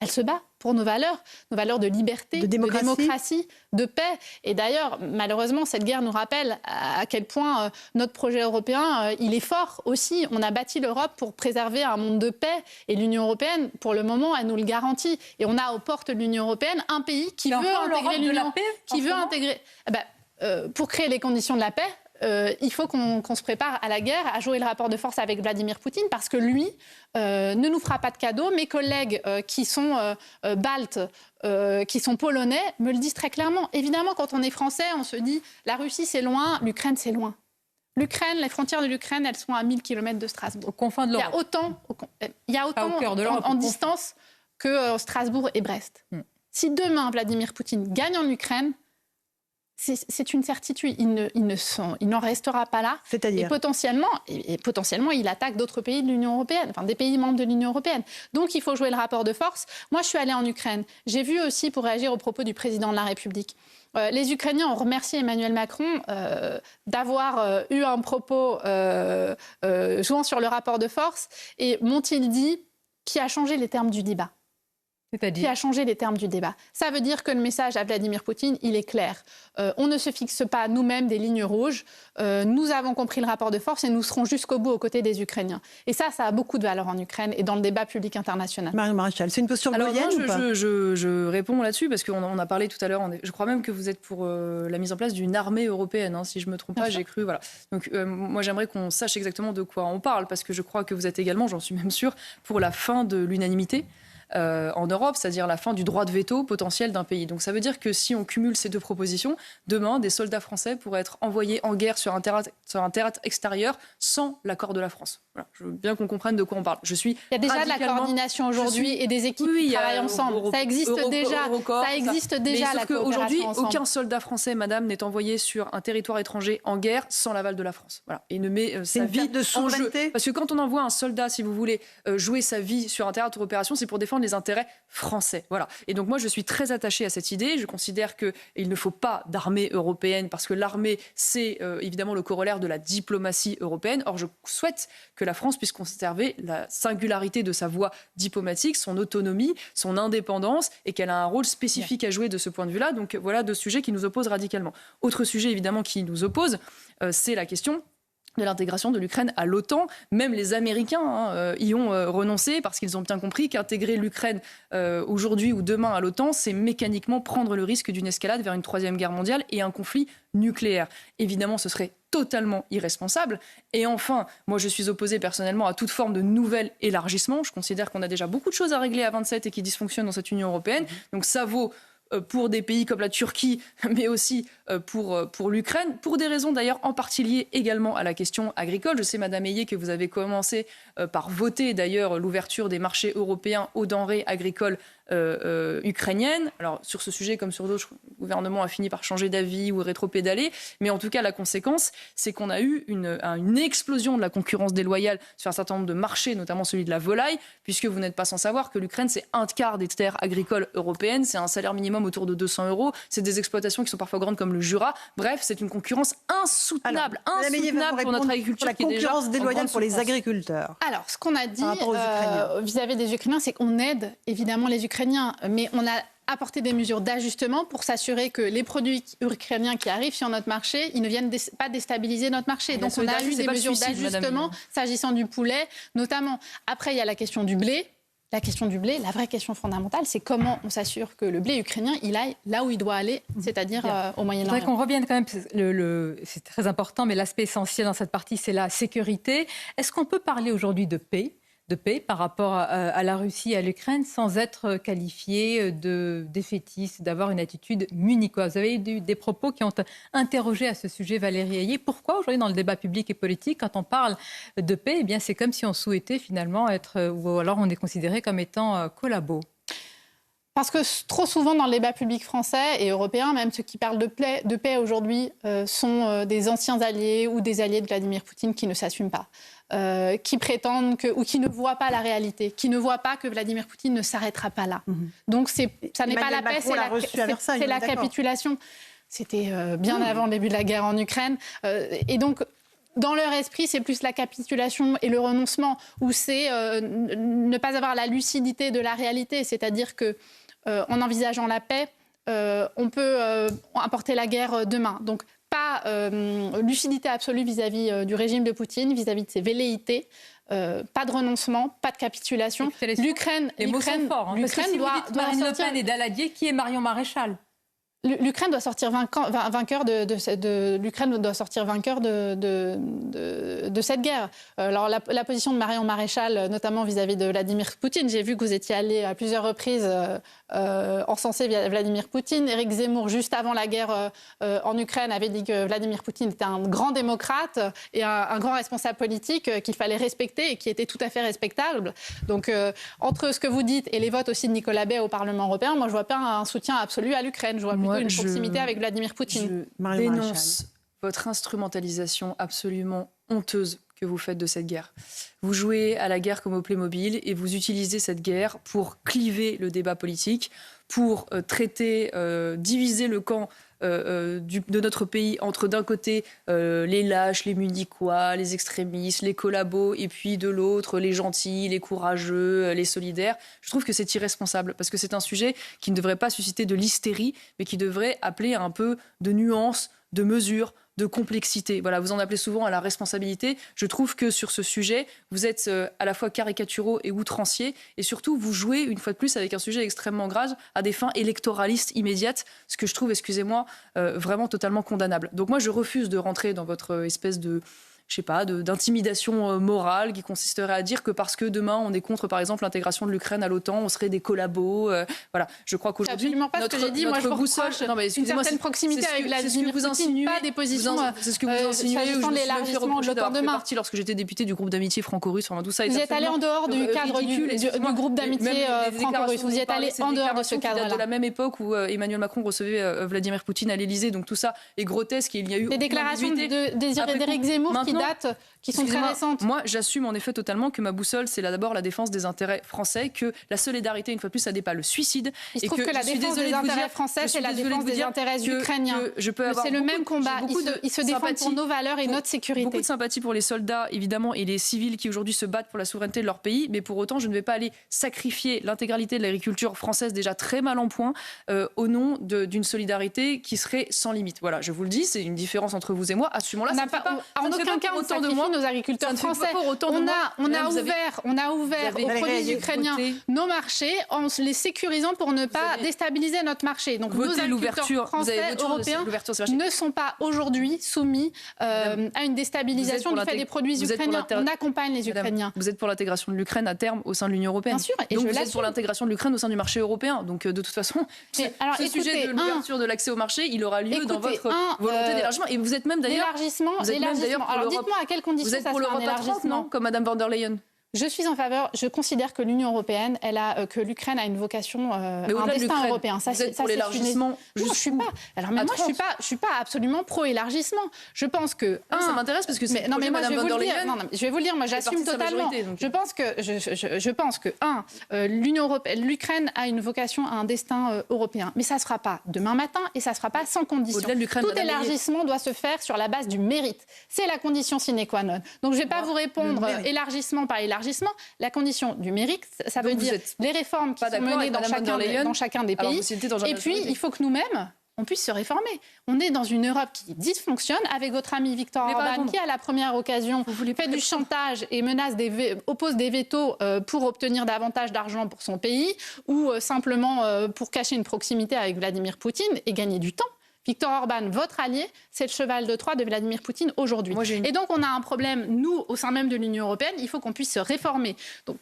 Elle se bat pour nos valeurs de liberté, de démocratie, de paix. Et d'ailleurs, malheureusement, cette guerre nous rappelle à quel point notre projet européen, il est fort aussi. On a bâti l'Europe pour préserver un monde de paix. Et l'Union européenne, pour le moment, elle nous le garantit. Et on a aux portes de l'Union européenne un pays qui veut intégrer l'Union. Pour créer les conditions de la paix, il faut qu'on se prépare à la guerre, à jouer le rapport de force avec Vladimir Poutine, parce que lui ne nous fera pas de cadeaux. Mes collègues qui sont baltes, qui sont polonais, me le disent très clairement. Évidemment, quand on est français, on se dit la Russie c'est loin, l'Ukraine c'est loin. L'Ukraine, les frontières de l'Ukraine, elles sont à 1000 km de Strasbourg. Aux confins de l'Europe. Il y a autant en distance que Strasbourg et Brest. Si demain Vladimir Poutine gagne en Ukraine, c'est une certitude. Il n'en restera pas là. C'est-à-dire ? Et potentiellement, il attaque d'autres pays de l'Union européenne, enfin des pays membres de l'Union européenne. Donc, il faut jouer le rapport de force. Moi, je suis allée en Ukraine. J'ai vu aussi, pour réagir aux propos du président de la République, les Ukrainiens ont remercié Emmanuel Macron d'avoir eu un propos jouant sur le rapport de force et m'ont-ils dit qui a changé les termes du débat. Qui a changé les termes du débat. Ça veut dire que le message à Vladimir Poutine, il est clair. On ne se fixe pas nous-mêmes des lignes rouges. Nous avons compris le rapport de force et nous serons jusqu'au bout aux côtés des Ukrainiens. Et ça a beaucoup de valeur en Ukraine et dans le débat public international. Marion Maréchal, c'est une posture gaulienne ou pas ? Je réponds là-dessus parce qu'on a parlé tout à l'heure. Je crois même que vous êtes pour la mise en place d'une armée européenne. Si je ne me trompe pas, j'ai cru. Voilà. Donc moi, j'aimerais qu'on sache exactement de quoi on parle parce que je crois que vous êtes également, j'en suis même sûre, pour la fin de l'unanimité. En Europe, c'est-à-dire la fin du droit de veto potentiel d'un pays. Donc ça veut dire que si on cumule ces deux propositions, demain, des soldats français pourraient être envoyés en guerre sur un théâtre extérieur sans l'accord de la France. Voilà. Je veux bien qu'on comprenne de quoi on parle. Il y a déjà de la coordination aujourd'hui et des équipes qui travaillent ensemble. Ça existe déjà. Ça existe déjà la coopération aujourd'hui, ensemble. aucun soldat français, madame, n'est envoyé sur un territoire étranger en guerre sans l'aval de la France. Voilà. Et ne met sa vie de en jeu. souveraineté. Parce que quand on envoie un soldat, si vous voulez, jouer sa vie sur un théâtre d'opération, c'est pour défendre défendre les intérêts français. Voilà. Et donc moi, je suis très attachée à cette idée. Je considère qu'il ne faut pas d'armée européenne parce que l'armée, c'est évidemment le corollaire de la diplomatie européenne. Or, je souhaite que la France puisse conserver la singularité de sa voie diplomatique, son autonomie, son indépendance et qu'elle a un rôle spécifique à jouer de ce point de vue-là. Donc voilà deux sujets qui nous opposent radicalement. Autre sujet évidemment qui nous oppose, c'est la question de l'intégration de l'Ukraine à l'OTAN. Même les Américains y ont renoncé parce qu'ils ont bien compris qu'intégrer l'Ukraine aujourd'hui ou demain à l'OTAN, c'est mécaniquement prendre le risque d'une escalade vers une troisième guerre mondiale et un conflit nucléaire. Évidemment, ce serait totalement irresponsable. Et enfin, moi je suis opposée personnellement à toute forme de nouvel élargissement. Je considère qu'on a déjà beaucoup de choses à régler à 27 et qui dysfonctionnent dans cette Union européenne. Donc ça vaut pour des pays comme la Turquie, mais aussi pour l'Ukraine, pour des raisons d'ailleurs en partie liées également à la question agricole. Je sais, Madame Ayé, que vous avez commencé par voter d'ailleurs l'ouverture des marchés européens aux denrées agricoles ukrainiennes. Alors sur ce sujet comme sur d'autres, le gouvernement a fini par changer d'avis ou rétropédaler, mais en tout cas la conséquence, c'est qu'on a eu une explosion de la concurrence déloyale sur un certain nombre de marchés, notamment celui de la volaille, puisque vous n'êtes pas sans savoir que l'Ukraine, c'est un quart des terres agricoles européennes, c'est un salaire minimum autour de 200 €, c'est des exploitations qui sont parfois grandes comme le Jura. Bref, c'est une concurrence insoutenable, pour notre agriculture qui est déjà concurrence déloyale pour les agriculteurs. Alors, ce qu'on a dit vis-à-vis des Ukrainiens, c'est qu'on aide évidemment les Ukrainiens, mais on a apporté des mesures d'ajustement pour s'assurer que les produits ukrainiens qui arrivent sur notre marché, ils ne viennent pas déstabiliser notre marché. Donc on a eu des mesures d'ajustement s'agissant du poulet, notamment. Après, il y a la question du blé. La question du blé, la vraie question fondamentale, c'est comment on s'assure que le blé ukrainien, il aille là où il doit aller, c'est-à-dire au Moyen-Orient. Je voudrais qu'on revienne quand même, c'est très important, mais l'aspect essentiel dans cette partie, c'est la sécurité. Est-ce qu'on peut parler aujourd'hui de paix par rapport à la Russie et à l'Ukraine sans être qualifié de défaitiste, d'avoir une attitude munichoise? Vous avez eu des propos qui ont interrogé à ce sujet Valérie Ayé. Pourquoi aujourd'hui dans le débat public et politique, quand on parle de paix, eh bien c'est comme si on souhaitait finalement être, ou alors on est considéré comme étant collabo? Parce que trop souvent dans le débat public français et européen, même ceux qui parlent de paix aujourd'hui sont des anciens alliés ou des alliés de Vladimir Poutine qui ne s'assument pas. Qui prétendent ou qui ne voient pas la réalité, qui ne voient pas que Vladimir Poutine ne s'arrêtera pas là. Donc ça n'est pas la paix, c'est la capitulation. C'était bien avant le début de la guerre en Ukraine. Et donc, dans leur esprit, c'est plus la capitulation et le renoncement, où c'est ne pas avoir la lucidité de la réalité. C'est-à-dire qu'en envisageant la paix, on peut apporter la guerre demain. Donc, pas lucidité absolue vis-à-vis du régime de Poutine, vis-à-vis de ses velléités, pas de renoncement, pas de capitulation. L'Ukraine, les mots sont forts. L'Ukraine doit Marine Le Pen et Daladier, qui est Marion Maréchal? L'Ukraine doit sortir vainqueur l'Ukraine doit sortir vainqueur de cette guerre. Alors la position de Marion Maréchal, notamment vis-à-vis de Vladimir Poutine, j'ai vu que vous étiez allé à plusieurs reprises encenser Vladimir Poutine. Éric Zemmour, juste avant la guerre en Ukraine, avait dit que Vladimir Poutine était un grand démocrate et un grand responsable politique qu'il fallait respecter et qui était tout à fait respectable. Donc entre ce que vous dites et les votes aussi de Nicolas Bay au Parlement européen, moi je vois pas un soutien absolu à l'Ukraine. Je vois plutôt une proximité avec Vladimir Poutine. Je dénonce votre instrumentalisation absolument honteuse que vous faites de cette guerre. Vous jouez à la guerre comme au Playmobil et vous utilisez cette guerre pour cliver le débat politique, pour diviser le camp de notre pays entre d'un côté les lâches, les munichois, les extrémistes, les collabos, et puis de l'autre les gentils, les courageux, les solidaires. Je trouve que c'est irresponsable parce que c'est un sujet qui ne devrait pas susciter de l'hystérie, mais qui devrait appeler un peu de nuance, de mesure, de complexité. Voilà, vous en appelez souvent à la responsabilité. Je trouve que sur ce sujet, vous êtes à la fois caricaturaux et outranciers, et surtout, vous jouez, une fois de plus, avec un sujet extrêmement grave, à des fins électoralistes immédiates, ce que je trouve, excusez-moi, vraiment totalement condamnable. Donc moi, je refuse de rentrer dans votre espèce de d'intimidation morale qui consisterait à dire que parce que demain on est contre, par exemple, l'intégration de l'Ukraine à l'OTAN, on serait des collabos. Voilà, je crois qu'aujourd'hui, absolument pas ce que j'ai dit. Moi, je vous reproche une certaine proximité avec Vladimir Poutine, pas des positions. C'est ce que vous insinuez. S'agissant de l'élargissement de l'OTAN demain. Lorsque j'étais députée du groupe d'amitié franco-russe, tout ça. Vous êtes allé en dehors du cadre du groupe d'amitié franco-russe. Vous y êtes allé en dehors de ce cadre-là. De la même époque où Emmanuel Macron recevait Vladimir Poutine à l'Élysée, donc tout ça est grotesque. Et il y a eu des déclarations d'Éric Zemmour qui dates qui sont très récentes. Moi, j'assume en effet totalement que ma boussole, c'est d'abord la défense des intérêts français, que la solidarité, une fois de plus, ça n'est pas le suicide. Il se trouve que la défense des intérêts français, c'est la défense des intérêts ukrainiens. C'est le même combat. Ils se défendent pour nos valeurs et notre sécurité. Beaucoup de sympathie pour les soldats, évidemment, et les civils qui aujourd'hui se battent pour la souveraineté de leur pays, mais pour autant, je ne vais pas aller sacrifier l'intégralité de l'agriculture française déjà très mal en point au nom d'une solidarité qui serait sans limite. Voilà, je vous le dis, c'est une différence entre vous et moi. Assumons-la. En aucun cas, on sacrifie nos agriculteurs français. On a ouvert aux produits ukrainiens nos marchés en les sécurisant pour ne pas déstabiliser notre marché. Donc nos agriculteurs français, européens ne sont pas aujourd'hui soumis à une déstabilisation du fait des produits ukrainiens. On accompagne les Ukrainiens. Vous êtes pour l'intégration de l'Ukraine à terme au sein de l'Union européenne. Bien sûr. Et donc vous êtes pour l'intégration de l'Ukraine au sein du marché européen. Donc de toute façon, ce sujet de l'ouverture de l'accès au marché, il aura lieu dans votre volonté d'élargissement. Et vous êtes même d'ailleurs... Alors dites-moi à quelles conditions ça sera un élargissement, comme Madame von der Leyen. Je suis en faveur. Je considère que l'Union européenne, que l'Ukraine a une vocation, un destin européen. Vous êtes pour l'élargissement. Je suis pas. Alors mais moi, je suis pas absolument pro-élargissement. Je pense que ça m'intéresse parce que c'est non mais moi je vais vous le dire. Moi, j'assume totalement. Je pense que l'Union européenne, l'Ukraine a une vocation à un destin européen. Mais ça se fera pas demain matin et ça se fera pas sans condition. Tout élargissement doit se faire sur la base du mérite. C'est la condition sine qua non. Donc je vais pas vous répondre élargissement par élargissement. La condition du mérite, ça veut dire les réformes qui sont menées dans chacun des pays. Et puis, il faut que nous-mêmes, on puisse se réformer. On est dans une Europe qui dysfonctionne, avec votre ami Viktor Orban, qui, à la première occasion, fait du chantage et oppose des vétos pour obtenir davantage d'argent pour son pays, ou simplement pour cacher une proximité avec Vladimir Poutine et gagner du temps. Viktor Orban, votre allié, c'est le cheval de Troie de Vladimir Poutine aujourd'hui. Et donc, on a un problème, nous, au sein même de l'Union européenne, il faut qu'on puisse se réformer. Donc,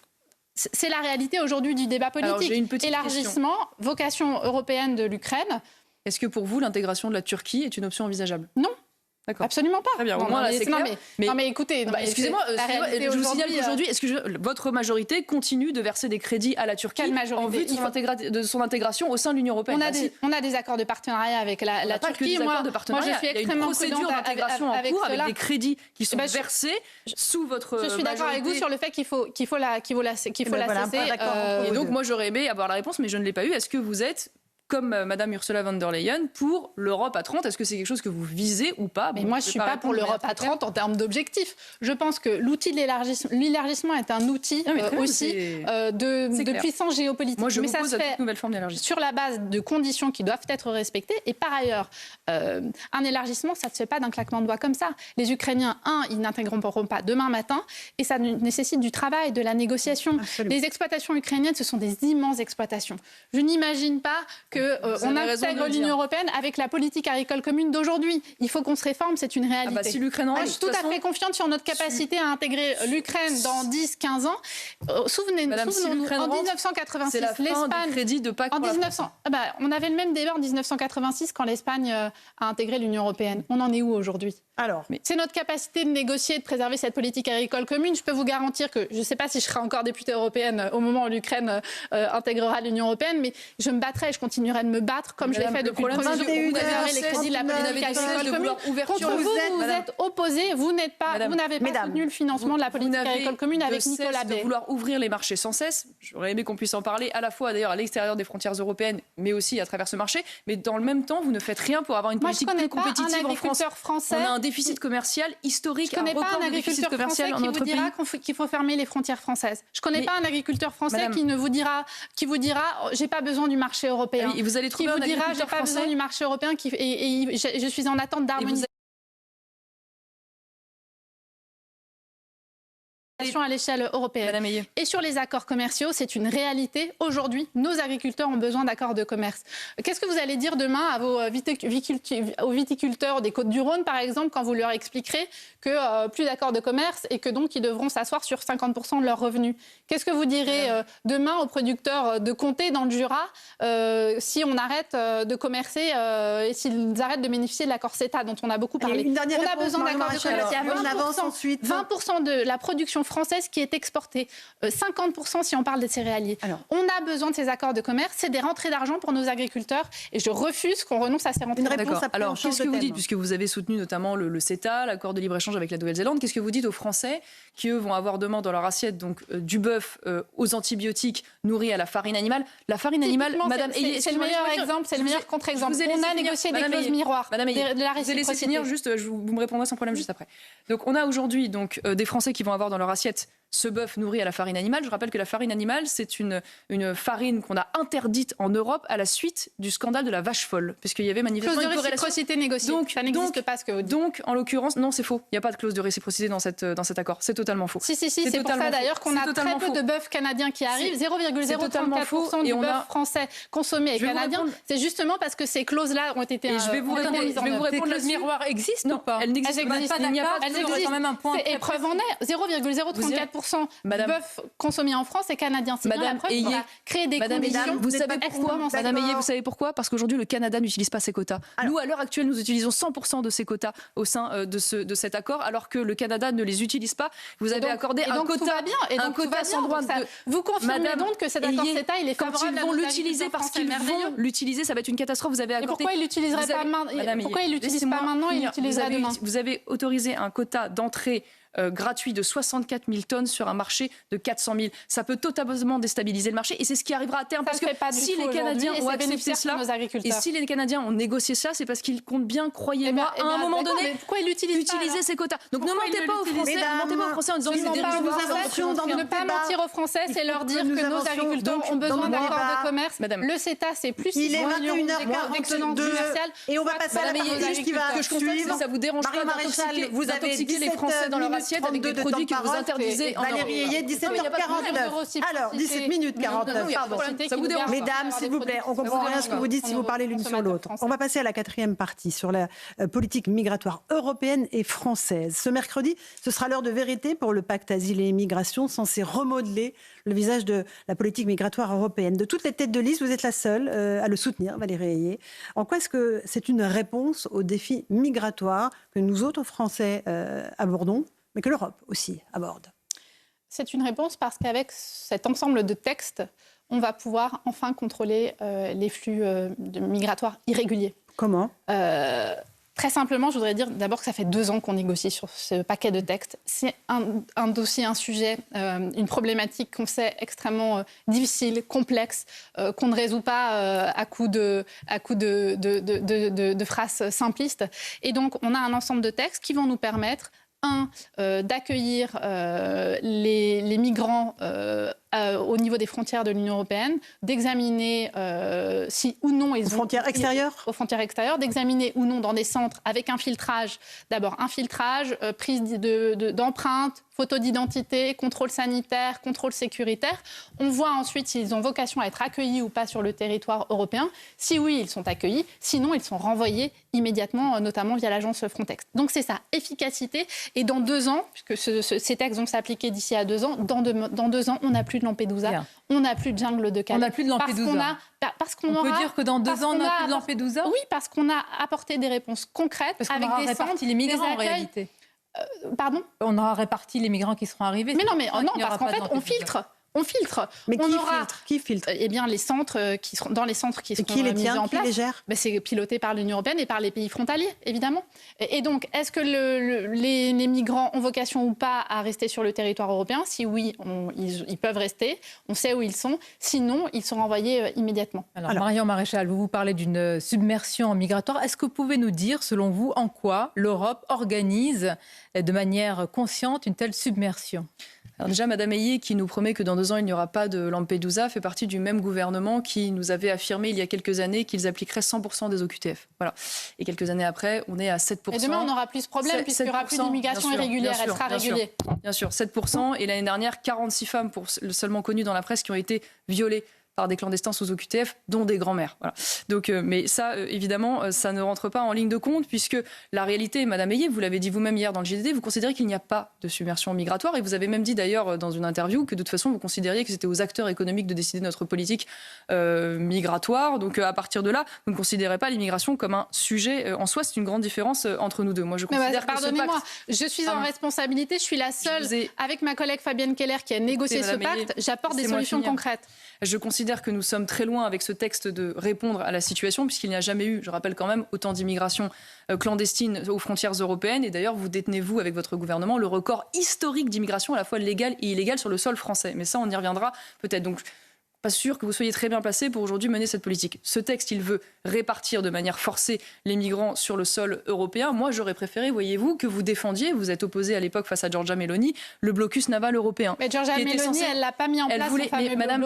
c'est la réalité aujourd'hui du débat politique. Élargissement, vocation européenne de l'Ukraine. Est-ce que pour vous, l'intégration de la Turquie est une option envisageable ? Non. Absolument pas. Très bien, au moins là c'est clair. Non mais écoutez, excusez-moi, je vous signale qu'aujourd'hui, votre majorité continue de verser des crédits à la Turquie en vue de son intégration au sein de l'Union européenne. On a des accords de partenariat avec la Turquie. Moi, je suis extrêmement prudente. Il y a une procédure d'intégration en cours avec des crédits qui sont versés sous votre majorité. Je suis d'accord avec vous sur le fait qu'il faut la cesser. Et donc moi j'aurais aimé avoir la réponse, mais je ne l'ai pas eu. Est-ce que vous êtes comme Madame Ursula von der Leyen, pour l'Europe à 30, est-ce que c'est quelque chose que vous visez ou pas ? Mais moi, je ne suis pas pour l'Europe à 30 en termes d'objectifs. Je pense que l'outil de l'élargissement est un outil aussi de puissance géopolitique. Moi, je m'oppose à toute nouvelle forme d'élargissement. Sur la base de conditions qui doivent être respectées. Et par ailleurs, un élargissement, ça ne se fait pas d'un claquement de doigts comme ça. Les Ukrainiens, ils n'intégreront pas demain matin. Et ça nécessite du travail, de la négociation. Absolument. Les exploitations ukrainiennes, ce sont des immenses exploitations. Je n'imagine pas qu'on intègre l'Union européenne avec la politique agricole commune d'aujourd'hui. Il faut qu'on se réforme, c'est une réalité. Si l'Ukraine je suis tout à fait confiante sur notre capacité à intégrer l'Ukraine dans 10-15 ans. Souvenez-nous, en 1986, l'Espagne... on avait le même débat en 1986 quand l'Espagne a intégré l'Union européenne. On en est où aujourd'hui ? C'est notre capacité de négocier, de préserver cette politique agricole commune. Je peux vous garantir que je ne sais pas si je serai encore députée européenne au moment où l'Ukraine intégrera l'Union européenne, mais je me battrai, je continuerai de me battre comme je l'ai fait depuis le premier jour. Vous préservez les crédits de la politique agricole commune. Contre vous, vous êtes opposés. Vous n'avez pas soutenu le financement de la politique agricole commune avec Nicolas Bay. De vouloir ouvrir les marchés sans cesse. J'aurais aimé qu'on puisse en parler à la fois d'ailleurs à l'extérieur des frontières européennes, mais aussi à travers ce marché. Mais dans le même temps, vous ne faites rien pour avoir une politique plus compétitive en France. On a un déficit commercial historique. Je ne connais pas un agriculteur français qui vous dira qu'il faut fermer les frontières françaises. Je ne connais pas un agriculteur français qui vous dira j'ai pas besoin du marché européen. Et vous allez trouver un agriculteur français. J'ai pas besoin du marché européen et je suis en attente d'harmonisation à l'échelle européenne. Et sur les accords commerciaux, c'est une réalité. Aujourd'hui, nos agriculteurs ont besoin d'accords de commerce. Qu'est-ce que vous allez dire demain à aux viticulteurs des Côtes-du-Rhône, par exemple, quand vous leur expliquerez que plus d'accords de commerce et que donc ils devront s'asseoir sur 50% de leurs revenus ? Qu'est-ce que vous direz demain aux producteurs de comté dans le Jura si on arrête de commercer et s'ils arrêtent de bénéficier de l'accord CETA dont on a beaucoup parlé ? On a besoin d'accords de commerce. Il y a 20% de la production française française qui est exportée. 50% si on parle des céréaliers. On a besoin de ces accords de commerce. C'est des rentrées d'argent pour nos agriculteurs. Et je refuse qu'on renonce à ces rentrées d'argent. Alors, qu'est-ce que vous dites, puisque vous avez soutenu notamment le CETA, l'accord de libre-échange avec la Nouvelle-Zélande, qu'est-ce que vous dites aux Français qui, eux, vont avoir demain dans leur assiette du bœuf aux antibiotiques nourris à la farine animale? La farine animale, Madame Ayé, c'est le meilleur exemple, c'est le meilleur contre-exemple. On a négocié des clauses miroirs. Madame Ayé, de la vous allez laisser finir, juste, vous me répondrez sans problème juste après. Donc, on a aujourd'hui des Français qui vont avoir dans leur assiette ce bœuf nourri à la farine animale. Je rappelle que la farine animale, c'est une farine qu'on a interdite en Europe à la suite du scandale de la vache folle, puisqu'il y avait manifestement une réciprocité négociée. Donc, ça n'existe pas ce que vous dites. Donc, en l'occurrence, non, c'est faux. Il n'y a pas de clause de réciprocité dans cet accord. C'est totalement faux. Si, c'est pour ça d'ailleurs qu'on a très peu de bœuf canadien qui arrive. 0,034% du bœuf français consommé est canadien. C'est justement parce que ces clauses-là ont été mises en œuvre. Les clauses miroirs existent ou pas? Elles n'existent pas. Il n'y a pas quand même un point. Et preuve en est, 0,034% du bœuf consommé en France est canadien. C'est bien la preuve qu'on a créé des conditions. Vous savez pourquoi, Madame Ayé, vous savez pourquoi? Parce qu'aujourd'hui, le Canada n'utilise pas ses quotas. Nous, à l'heure actuelle, nous utilisons 100% de ces quotas au sein de cet accord, alors que le Canada ne les utilise pas. Vous avez accordé un quota sans droit de... Vous confirmez donc que cet accord CETA, il est favorable à nos l'utiliser parce qu'ils vont l'utiliser, ça va être une catastrophe. Vous avez accordé... Et pourquoi ils l'utiliseraient pas maintenant? Pourquoi ils l'utilisent pas maintenant? Ils l'utiliseraient demain. Vous avez autorisé un quota d'entrée gratuit de 64 000 tonnes sur un marché de 400 000. Ça peut totalement déstabiliser le marché et c'est ce qui arrivera à terme. Parce que si les Canadiens ont accepté cela et si les Canadiens ont négocié ça, c'est parce qu'ils comptent bien, croyez-moi, à un moment donné, utiliser ces quotas. Donc ne mentez pas aux Français, en disant que c'est des inventions. Ne pas mentir aux Français, c'est leur dire que nos agriculteurs ont besoin d'accords de commerce. Le CETA, c'est plus 6 millions d'excédents commerciaux. Et on va passer à la partie qui va suivre. Ça vous dérange pas d'intoxiquer les Français dans leur avec des produits que vous interdisez en Valérie Ayé, 17h49. Alors, 17 minutes 49, pardon. Mesdames, s'il vous plaît, on comprend rien à ce que vous dites si vous parlez l'une sur l'autre. On va passer à la 4e partie sur la politique migratoire européenne et française. Ce mercredi, ce sera l'heure de vérité pour le pacte asile et immigration censé remodeler le visage de la politique migratoire européenne. De toutes les têtes de liste, vous êtes la seule à le soutenir, Valérie Ayé. En quoi est-ce que c'est une réponse aux défis migratoires que nous autres Français abordons, mais que l'Europe aussi aborde? C'est une réponse parce qu'avec cet ensemble de textes, on va pouvoir enfin contrôler les flux migratoires irréguliers. Comment ? Très simplement, je voudrais dire d'abord que ça fait 2 ans qu'on négocie sur ce paquet de textes. C'est un dossier, un sujet, une problématique qu'on sait extrêmement difficile, complexe, qu'on ne résout pas à coup de phrases simplistes. Et donc, on a un ensemble de textes qui vont nous permettre d'accueillir les migrants au niveau des frontières de l'Union européenne, d'examiner si ou non ils aux frontières extérieures, d'examiner ou non dans des centres avec un filtrage. D'abord un filtrage, prise d'empreintes, photo d'identité, contrôle sanitaire, contrôle sécuritaire. On voit ensuite s'ils ont vocation à être accueillis ou pas sur le territoire européen. Si oui, ils sont accueillis. Sinon, ils sont renvoyés immédiatement, notamment via l'agence Frontex. Donc c'est ça, efficacité. Et dans 2 ans, puisque ces textes vont s'appliquer d'ici à 2 ans, dans 2 ans, on n'a plus de Lampedusa, on n'a plus de jungle de Calais. On n'a plus de Lampedusa. On peut dire que dans 2 ans, on n'a plus de Lampedusa? Oui, parce qu'on a apporté des réponses concrètes avec des réparti les migrants en réalité. Pardon ? On aura réparti les migrants qui seront arrivés. Mais non, parce qu'en fait, on filtre. Mais qui filtre? Eh bien, les centres qui seront dans les centres qui seront mis en place. Qui les gère? C'est piloté par l'Union européenne et par les pays frontaliers, évidemment. Et donc, est-ce que les migrants ont vocation ou pas à rester sur le territoire européen? Si oui, ils peuvent rester. On sait où ils sont. Sinon, ils sont renvoyés immédiatement. Alors, Marion Maréchal, vous parlez d'une submersion migratoire. Est-ce que vous pouvez nous dire, selon vous, en quoi l'Europe organise de manière consciente une telle submersion? Alors déjà, Madame Ayé, qui nous promet que dans 2 ans, il n'y aura pas de Lampedusa, fait partie du même gouvernement qui nous avait affirmé il y a quelques années qu'ils appliqueraient 100% des OQTF. Voilà. Et quelques années après, on est à 7%. Et demain, on n'aura plus ce problème puisqu'il n'y aura plus d'immigration irrégulière. Elle sera régulière. Bien sûr, 7%. Et l'année dernière, 46 femmes, seulement connues dans la presse, qui ont été violées par des clandestins sous OQTF, dont des grands-mères. Voilà. Donc, mais ça, évidemment, ça ne rentre pas en ligne de compte, puisque la réalité, Madame Ayé, vous l'avez dit vous-même hier dans le JDD, vous considérez qu'il n'y a pas de submersion migratoire, et vous avez même dit d'ailleurs dans une interview que de toute façon, vous considériez que c'était aux acteurs économiques de décider de notre politique migratoire. Donc, à partir de là, vous ne considérez pas l'immigration comme un sujet en soi. C'est une grande différence entre nous deux. Moi, je considère pardonnez-moi, je suis en responsabilité, je suis la seule, avec ma collègue Fabienne Keller, qui a négocié ce pacte, j'apporte des solutions concrètes. Je considère que nous sommes très loin avec ce texte de répondre à la situation, puisqu'il n'y a jamais eu, je rappelle quand même, autant d'immigration clandestine aux frontières européennes. Et d'ailleurs, vous détenez, vous, avec votre gouvernement, le record historique d'immigration à la fois légale et illégale sur le sol français. Mais ça, on y reviendra peut-être. Donc, pas sûr que vous soyez très bien placé pour aujourd'hui mener cette politique. Ce texte, il veut répartir de manière forcée les migrants sur le sol européen. Moi, j'aurais préféré, voyez-vous, que vous défendiez, vous êtes opposé à l'époque face à Giorgia Meloni, le blocus naval européen. Mais Giorgia Meloni, elle l'a pas mis en place.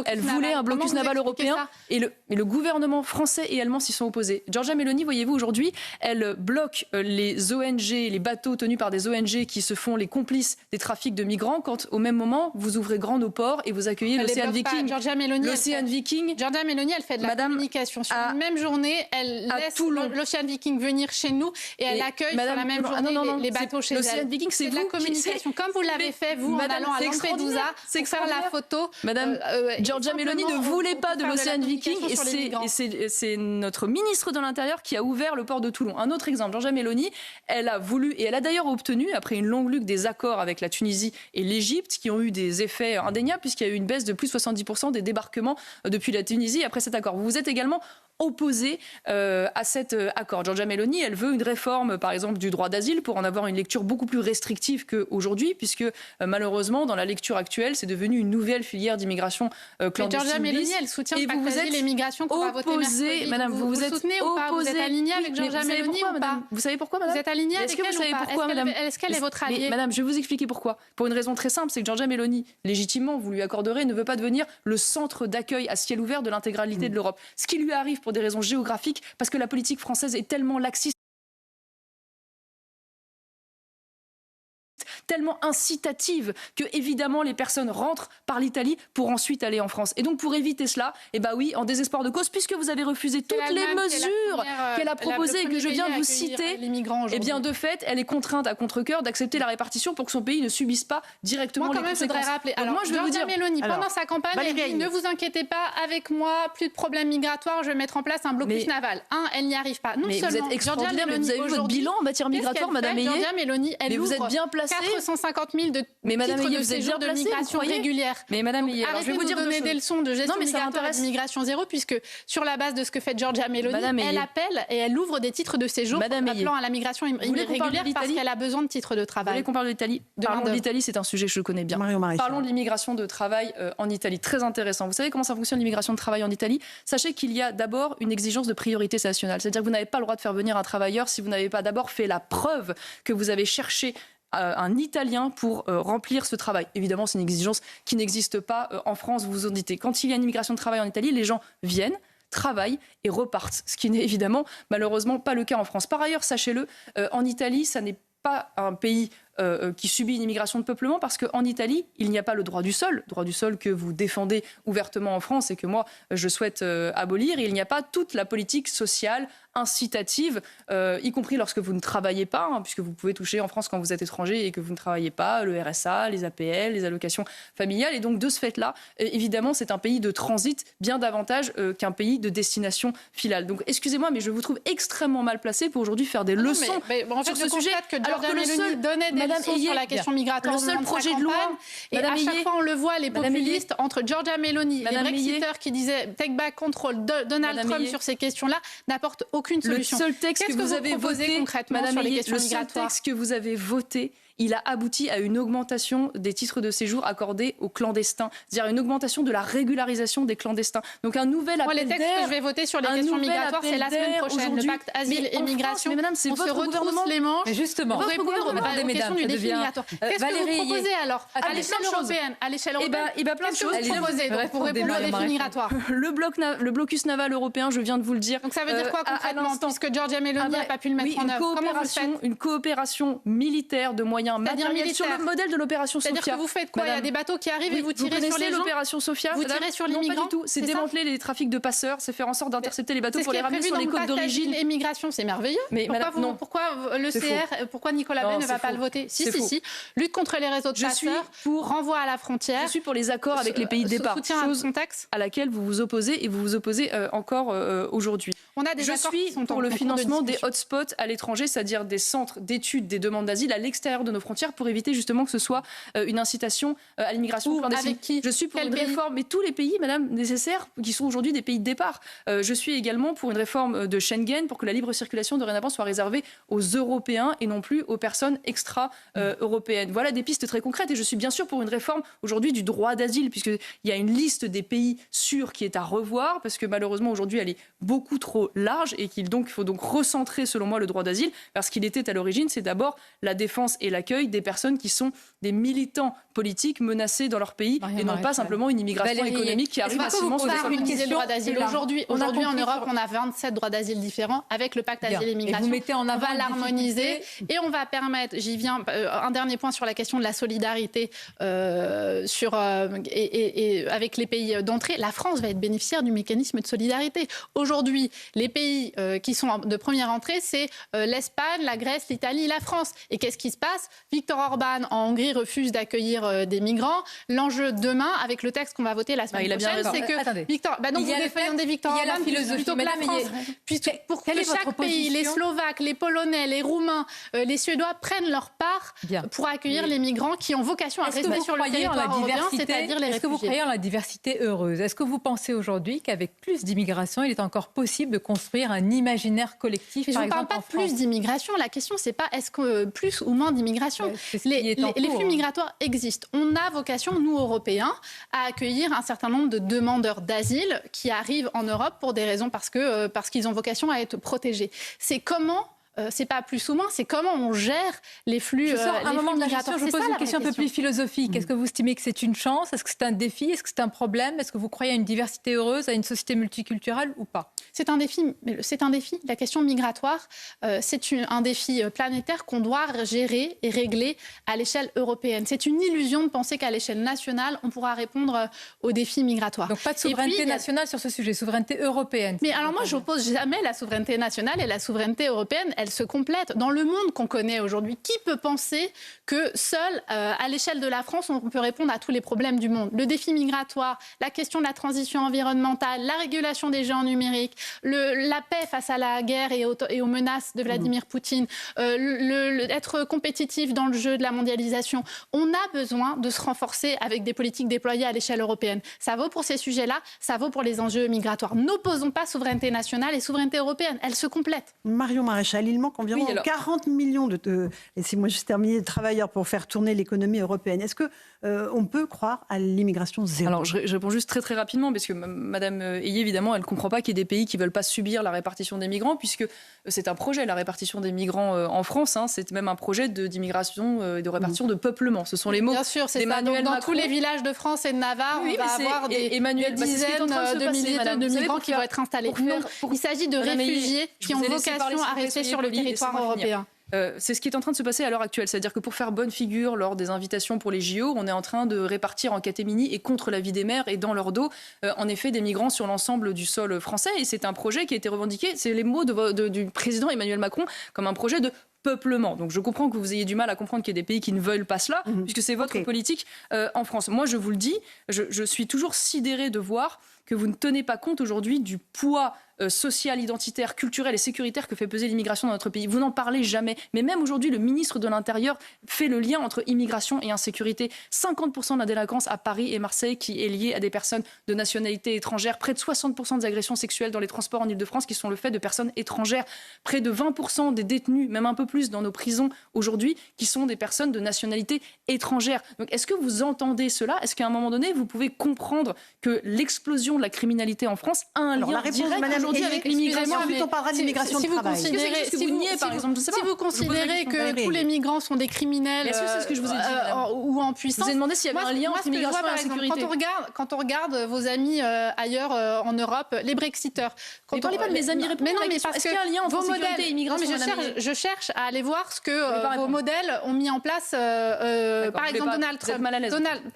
Elle voulait un blocus naval européen et le gouvernement français et allemand s'y sont opposés. Giorgia Meloni, voyez-vous, aujourd'hui, elle bloque les ONG, les bateaux tenus par des ONG qui se font les complices des trafics de migrants, quand au même moment, vous ouvrez grand nos ports et vous accueillez l'Océan Viking. Giorgia Meloni, l'Océan Viking. Giorgia Meloni, elle fait de la communication. Sur une même journée, elle laisse l'Océan Viking venir chez nous et elle accueille sur la même journée les bateaux chez elle. L'Océan Viking, c'est de la communication. Comme vous l'avez fait, vous, en allant à Lampedusa, pour faire la photo. Madame Giorgia Meloni ne voulait pas de l'Océan Viking et c'est notre ministre de l'Intérieur qui a ouvert le port de Toulon. Un autre exemple, Giorgia Meloni, elle a voulu, et elle a d'ailleurs obtenu, après une longue lutte, des accords avec la Tunisie et l'Égypte qui ont eu des effets indéniables, puisqu'il y a eu une baisse de plus de 70% des débarquements depuis la Tunisie après cet accord. Vous vous êtes également opposé à cet accord. Giorgia Meloni, elle veut une réforme, par exemple, du droit d'asile pour en avoir une lecture beaucoup plus restrictive qu'aujourd'hui, puisque malheureusement, dans la lecture actuelle, c'est devenu une nouvelle filière d'immigration clandestine. Giorgia Meloni, elle soutient le pacte d'asile et l'immigration qu'on va voter mercredi. Madame, vous êtes soutenez ou pas? Vous êtes alignée avec Giorgia Meloni ou pas? Vous savez pourquoi, madame? Vous êtes alignée avec elle ou pas? Est-ce qu'elle est votre alliée? Madame, je vais vous expliquer pourquoi. Pour une raison très simple, c'est que Giorgia Meloni, légitimement, vous lui accorderez, ne veut pas devenir le centre d'accueil à ciel ouvert de l'intégralité de l'Europe. Ce qui lui arrive pour des raisons géographiques, parce que la politique française est tellement laxiste, tellement incitative que évidemment les personnes rentrent par l'Italie pour ensuite aller en France. Et donc pour éviter cela, eh ben oui, en désespoir de cause, puisque vous avez refusé toutes les mesures qu'elle a proposées et que je viens de vous citer, eh bien de fait, elle est contrainte à contre-cœur d'accepter la répartition pour que son pays ne subisse pas directement les conséquences. Moi, quand même, je voudrais rappeler. Alors, moi, je vais vous dire, Meloni, pendant sa campagne, elle dit, ne vous inquiétez pas, avec moi, plus de problèmes migratoires, je vais mettre en place un blocus naval. Elle n'y arrive pas. Non seulement, vous êtes extraordinaire, mais vous avez vu votre bilan en matière migratoire, Madame Ayé. Giorgia Meloni, elle vous êtes bien placée. 450 000 de titres de séjour de migration régulière. Mais Madame Ayé, je vais vous donner des leçons de gestion migratoire et d'immigration zéro, puisque sur la base de ce que fait Giorgia Meloni, elle appelle et elle ouvre des titres de séjour appelant à la migration irrégulière parce qu'elle a besoin de titres de travail. Vous voulez qu'on parle de l'Italie? Parlons de l'Italie, c'est un sujet que je connais bien. Parlons de l'immigration de travail en Italie. Très intéressant. Vous savez comment ça fonctionne l'immigration de travail en Italie? Sachez qu'il y a d'abord une exigence de priorité nationale. C'est-à-dire que vous n'avez pas le droit de faire venir un travailleur si vous n'avez pas d'abord fait la preuve que vous avez cherché un Italien pour remplir ce travail. Évidemment, c'est une exigence qui n'existe pas en France, vous vous en dites. Quand il y a une immigration de travail en Italie, les gens viennent, travaillent et repartent, ce qui n'est évidemment malheureusement pas le cas en France. Par ailleurs, sachez-le, en Italie, ça n'est pas un pays qui subit une immigration de peuplement, parce qu'en Italie, il n'y a pas le droit du sol que vous défendez ouvertement en France et que moi, je souhaite abolir. Et il n'y a pas toute la politique sociale incitative, y compris lorsque vous ne travaillez pas, puisque vous pouvez toucher en France quand vous êtes étranger et que vous ne travaillez pas, le RSA, les APL, les allocations familiales. Et donc, de ce fait-là, évidemment, c'est un pays de transit bien davantage qu'un pays de destination finale. Donc, excusez-moi, mais je vous trouve extrêmement mal placé pour aujourd'hui faire des leçons sur ce sujet. Alors que le seul donnait des leçons sur la question migratoire, le seul projet de loi, et à chaque fois on le voit, les populistes entre Giorgia Meloni, les Brexiteurs qui disaient take back control, Donald Trump sur ces questions-là, n'apportent aucune solution. Le seul texte que vous avez voté concrètement sur les questions migratoires, le seul texte que vous avez voté, il a abouti à une augmentation des titres de séjour accordés aux clandestins, c'est-à-dire une augmentation de la régularisation des clandestins. Donc un nouvel appel d'air. Les textes que je vais voter sur les questions migratoires, c'est la semaine prochaine. Le pacte asile et migration. Mais madame, c'est votre gouvernement. Les manches. Mais justement, pour répondre aux questions du défi migratoire. Qu'est-ce que vous proposez alors à l'échelle européenne? À l'échelle européenne, plein de choses. Qu'est-ce que vous proposez pour répondre au défi migratoire? Le blocus naval européen, je viens de vous le dire. Donc ça veut dire quoi concrètement, puisque Giorgia Meloni n'a pas pu le mettre en œuvre? Une coopération militaire de moyens moyens matériels sur le modèle de l'opération Sophia. C'est-à-dire que vous faites quoi? Il y a des bateaux qui arrivent et vous tirez sur les gens. L'opération Sophia. Vous tirez sur les migrants? Non, pas du tout. C'est démanteler les trafics de passeurs, c'est faire en sorte d'intercepter les bateaux pour les ramener sur les côtes d'origine. L'immigration, c'est merveilleux. Mais pourquoi le CR, pourquoi Nicolas Bay ne va pas le voter? Si. Lutte contre les réseaux de passeurs, renvoi à la frontière. Je suis pour les accords avec les pays de départ. Soutien à Frontex, à laquelle vous vous opposez et vous vous opposez encore aujourd'hui. Je suis pour le financement des hotspots à l'étranger, c'est-à-dire des centres d'études des demandes d'asile à l'extérieur de nos frontières pour éviter justement que ce soit une incitation à l'immigration clandestine. Avec qui? Je suis pour une réforme, mais tous les pays, madame, nécessaires, qui sont aujourd'hui des pays de départ. Je suis également pour une réforme de Schengen pour que la libre circulation dorénavant soit réservée aux Européens et non plus aux personnes extra-européennes. Voilà des pistes très concrètes et je suis bien sûr pour une réforme aujourd'hui du droit d'asile puisqu'il y a une liste des pays sûrs qui est à revoir parce que malheureusement aujourd'hui elle est beaucoup trop large et qu'il faut donc recentrer selon moi le droit d'asile parce qu'il était à l'origine, c'est d'abord la défense et l'accueil des personnes qui sont des militants politiques menacés dans leur pays et non pas simplement une immigration économique qui arrive massivement sur une question d'asile. Aujourd'hui en Europe, on a 27 droits d'asile différents avec le pacte asile et migration. Vous mettez en avant on va l'harmoniser et on va permettre, j'y viens, un dernier point sur la question de la solidarité avec les pays d'entrée. La France va être bénéficiaire du mécanisme de solidarité. Aujourd'hui, les pays qui sont de première entrée, c'est l'Espagne, la Grèce, l'Italie, la France. Et qu'est-ce qui se passe? Viktor Orban en Hongrie refuse d'accueillir des migrants. L'enjeu demain, avec le texte qu'on va voter la semaine prochaine, c'est que Viktor... donc vous défendez Viktor Orban plutôt que la France. Puisque pour que chaque pays, les Slovaques, les Polonais, les Roumains, les Suédois prennent leur part pour accueillir les migrants qui ont vocation à rester sur le territoire européen, c'est-à-dire les réfugiés. Est-ce que vous croyez en la diversité heureuse? Est-ce que vous pensez aujourd'hui qu'avec plus d'immigration, il est encore possible de construire un imaginaire collectif? Je ne parle pas de plus d'immigration. La question, c'est pas est-ce que plus ou moins d'immigration. Les flux migratoires existent. On a vocation, nous, Européens, à accueillir un certain nombre de demandeurs d'asile qui arrivent en Europe pour des raisons parce qu'ils ont vocation à être protégés. C'est comment... c'est pas plus ou moins, c'est comment on gère les flux migratoires. À un moment de la gestion, je vous pose une question un peu plus philosophique. Est-ce que vous estimez que c'est une chance? Est-ce que c'est un défi? Est-ce que c'est un problème? Est-ce que vous croyez à une diversité heureuse, à une société multiculturelle ou pas? C'est un défi. La question migratoire, c'est un défi planétaire qu'on doit gérer et régler à l'échelle européenne. C'est une illusion de penser qu'à l'échelle nationale, on pourra répondre aux défis migratoires. Donc pas de souveraineté nationale sur ce sujet, souveraineté européenne. Mais alors moi, j'oppose jamais la souveraineté nationale et la souveraineté européenne. Elles se complètent. Dans le monde qu'on connaît aujourd'hui, qui peut penser que seul, à l'échelle de la France, on peut répondre à tous les problèmes du monde? Le défi migratoire, la question de la transition environnementale, la régulation des géants numériques, la paix face à la guerre et aux menaces de Vladimir Poutine, être compétitif dans le jeu de la mondialisation. On a besoin de se renforcer avec des politiques déployées à l'échelle européenne. Ça vaut pour ces sujets-là, ça vaut pour les enjeux migratoires. N'opposons pas souveraineté nationale et souveraineté européenne. Elles se complètent. Marion Maréchal, il manque environ 40 millions laissez-moi juste terminer, de travailleurs pour faire tourner l'économie européenne. Est-ce qu'on peut croire à l'immigration zéro? Alors, je réponds juste très très rapidement, parce que Madame Hayé, évidemment, elle ne comprend pas qu'il y ait des pays qui ne veulent pas subir la répartition des migrants, puisque c'est un projet, la répartition des migrants en France. C'est même un projet d'immigration et de répartition de peuplement. Ce sont les mots d'Emmanuel Macron. Dans tous les villages de France et de Navarre, on va avoir des dizaines de milliers de migrants qui vont être installés. Non, il s'agit de réfugiés qui ont vocation à rester sur le territoire européen. C'est ce qui est en train de se passer à l'heure actuelle. C'est-à-dire que pour faire bonne figure lors des invitations pour les JO, on est en train de répartir en catémini et contre l'avis des maires et dans leur dos, en effet, des migrants sur l'ensemble du sol français. Et c'est un projet qui a été revendiqué, c'est les mots du président Emmanuel Macron, comme un projet de peuplement. Donc je comprends que vous ayez du mal à comprendre qu'il y a des pays qui ne veulent pas cela, puisque c'est votre politique en France. Moi, je vous le dis, je suis toujours sidérée de voir que vous ne tenez pas compte aujourd'hui du poids social, identitaire, culturel et sécuritaire que fait peser l'immigration dans notre pays. Vous n'en parlez jamais. Mais même aujourd'hui, le ministre de l'Intérieur fait le lien entre immigration et insécurité. 50% de la délinquance à Paris et Marseille qui est liée à des personnes de nationalité étrangère. Près de 60% des agressions sexuelles dans les transports en Ile-de-France qui sont le fait de personnes étrangères. Près de 20% des détenus, même un peu plus dans nos prisons aujourd'hui, qui sont des personnes de nationalité étrangère. Donc est-ce que vous entendez cela? Est-ce qu'à un moment donné, vous pouvez comprendre que l'explosion de la criminalité en France a un lien direct aujourd'hui avec l'immigration. Ensuite, on parlera de l'immigration de travail. Si vous considérez que tous les migrants sont des criminels est-ce que c'est ce que je vous ai dit, ou en puissance. Je vous ai demandé s'il y avait un lien entre l'immigration et la sécurité. Quand on regarde vos amis ailleurs en Europe, les Brexiteurs. Ne parlez pas de mes amis, répondez à la question. Est-ce qu'il y a un lien entre sécurité et immigration? Je cherche à aller voir ce que vos modèles ont mis en place. Par exemple, Donald Trump.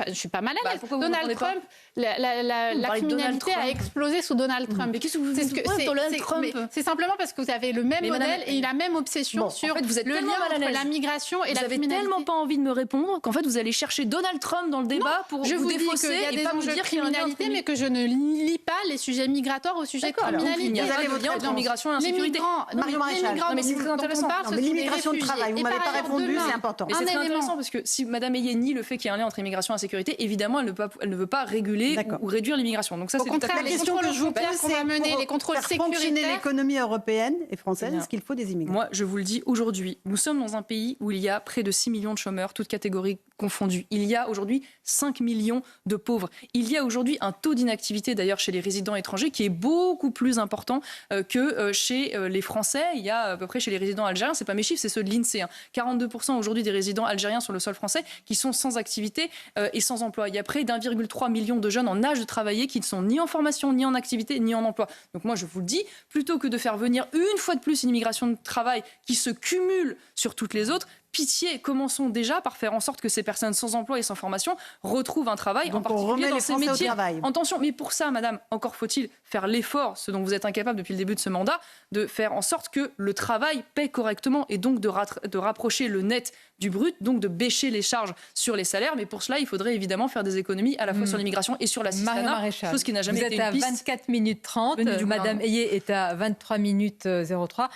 Je ne suis pas mal à l'aise. Donald Trump, la criminalité a explosé sous Donald Trump. Mais qu'est-ce que vous dites Donald Trump? C'est simplement parce que vous avez le même modèle et la même obsession sur le lien entre la migration et la criminalité. Vous n'avez tellement pas envie de me répondre qu'en fait vous allez chercher Donald Trump dans le débat pour vous défausser et pas me dire qu'il y a un lien criminalité, mais que je ne lie pas les sujets migratoires aux sujets de criminalité. Vous avez votre lien entre l'immigration et l'insécurité. Marion Maréchal. Non, mais c'est très intéressant. Mais l'immigration de travail, vous ne m'avez pas répondu, c'est important. Mais c'est très intéressant parce que si Mme Ayé nie le fait qu'il y a un lien entre immigration et insécurité, évidemment, elle ne veut pas réguler ou réduire l'immigration. Donc ça, c'est tout à fait la question que je vous pose, c'est les contrôles faire fonctionner l'économie européenne et française. Est-ce qu'il faut des immigrants? Moi, je vous le dis aujourd'hui, nous sommes dans un pays où il y a près de 6 millions de chômeurs, toutes catégories confondues. Il y a aujourd'hui 5 millions de pauvres. Il y a aujourd'hui un taux d'inactivité, d'ailleurs, chez les résidents étrangers qui est beaucoup plus important que chez les Français. Il y a à peu près chez les résidents algériens, c'est pas mes chiffres, c'est ceux de l'INSEE. 42% aujourd'hui des résidents algériens sur le sol français qui sont sans activité et sans emploi. Il y a près d'1,3 million de jeunes en âge de travailler qui ne sont ni en formation, ni en activité, ni en emploi. Donc moi, je vous le dis, plutôt que de faire venir une fois de plus une immigration de travail qui se cumule sur toutes les autres, pitié, commençons déjà par faire en sorte que ces personnes sans emploi et sans formation retrouvent un travail, donc en particulier dans ces métiers. Attention, mais pour ça, madame, encore faut-il faire l'effort, ce dont vous êtes incapable depuis le début de ce mandat, de faire en sorte que le travail paie correctement et donc de rapprocher le net du brut, donc de bêcher les charges sur les salaires. Mais pour cela, il faudrait évidemment faire des économies à la fois sur l'immigration et sur l'assistanat, chose qui n'a jamais été une piste. Vous êtes à 24 minutes 30, Madame Ayé est à 23 minutes 03.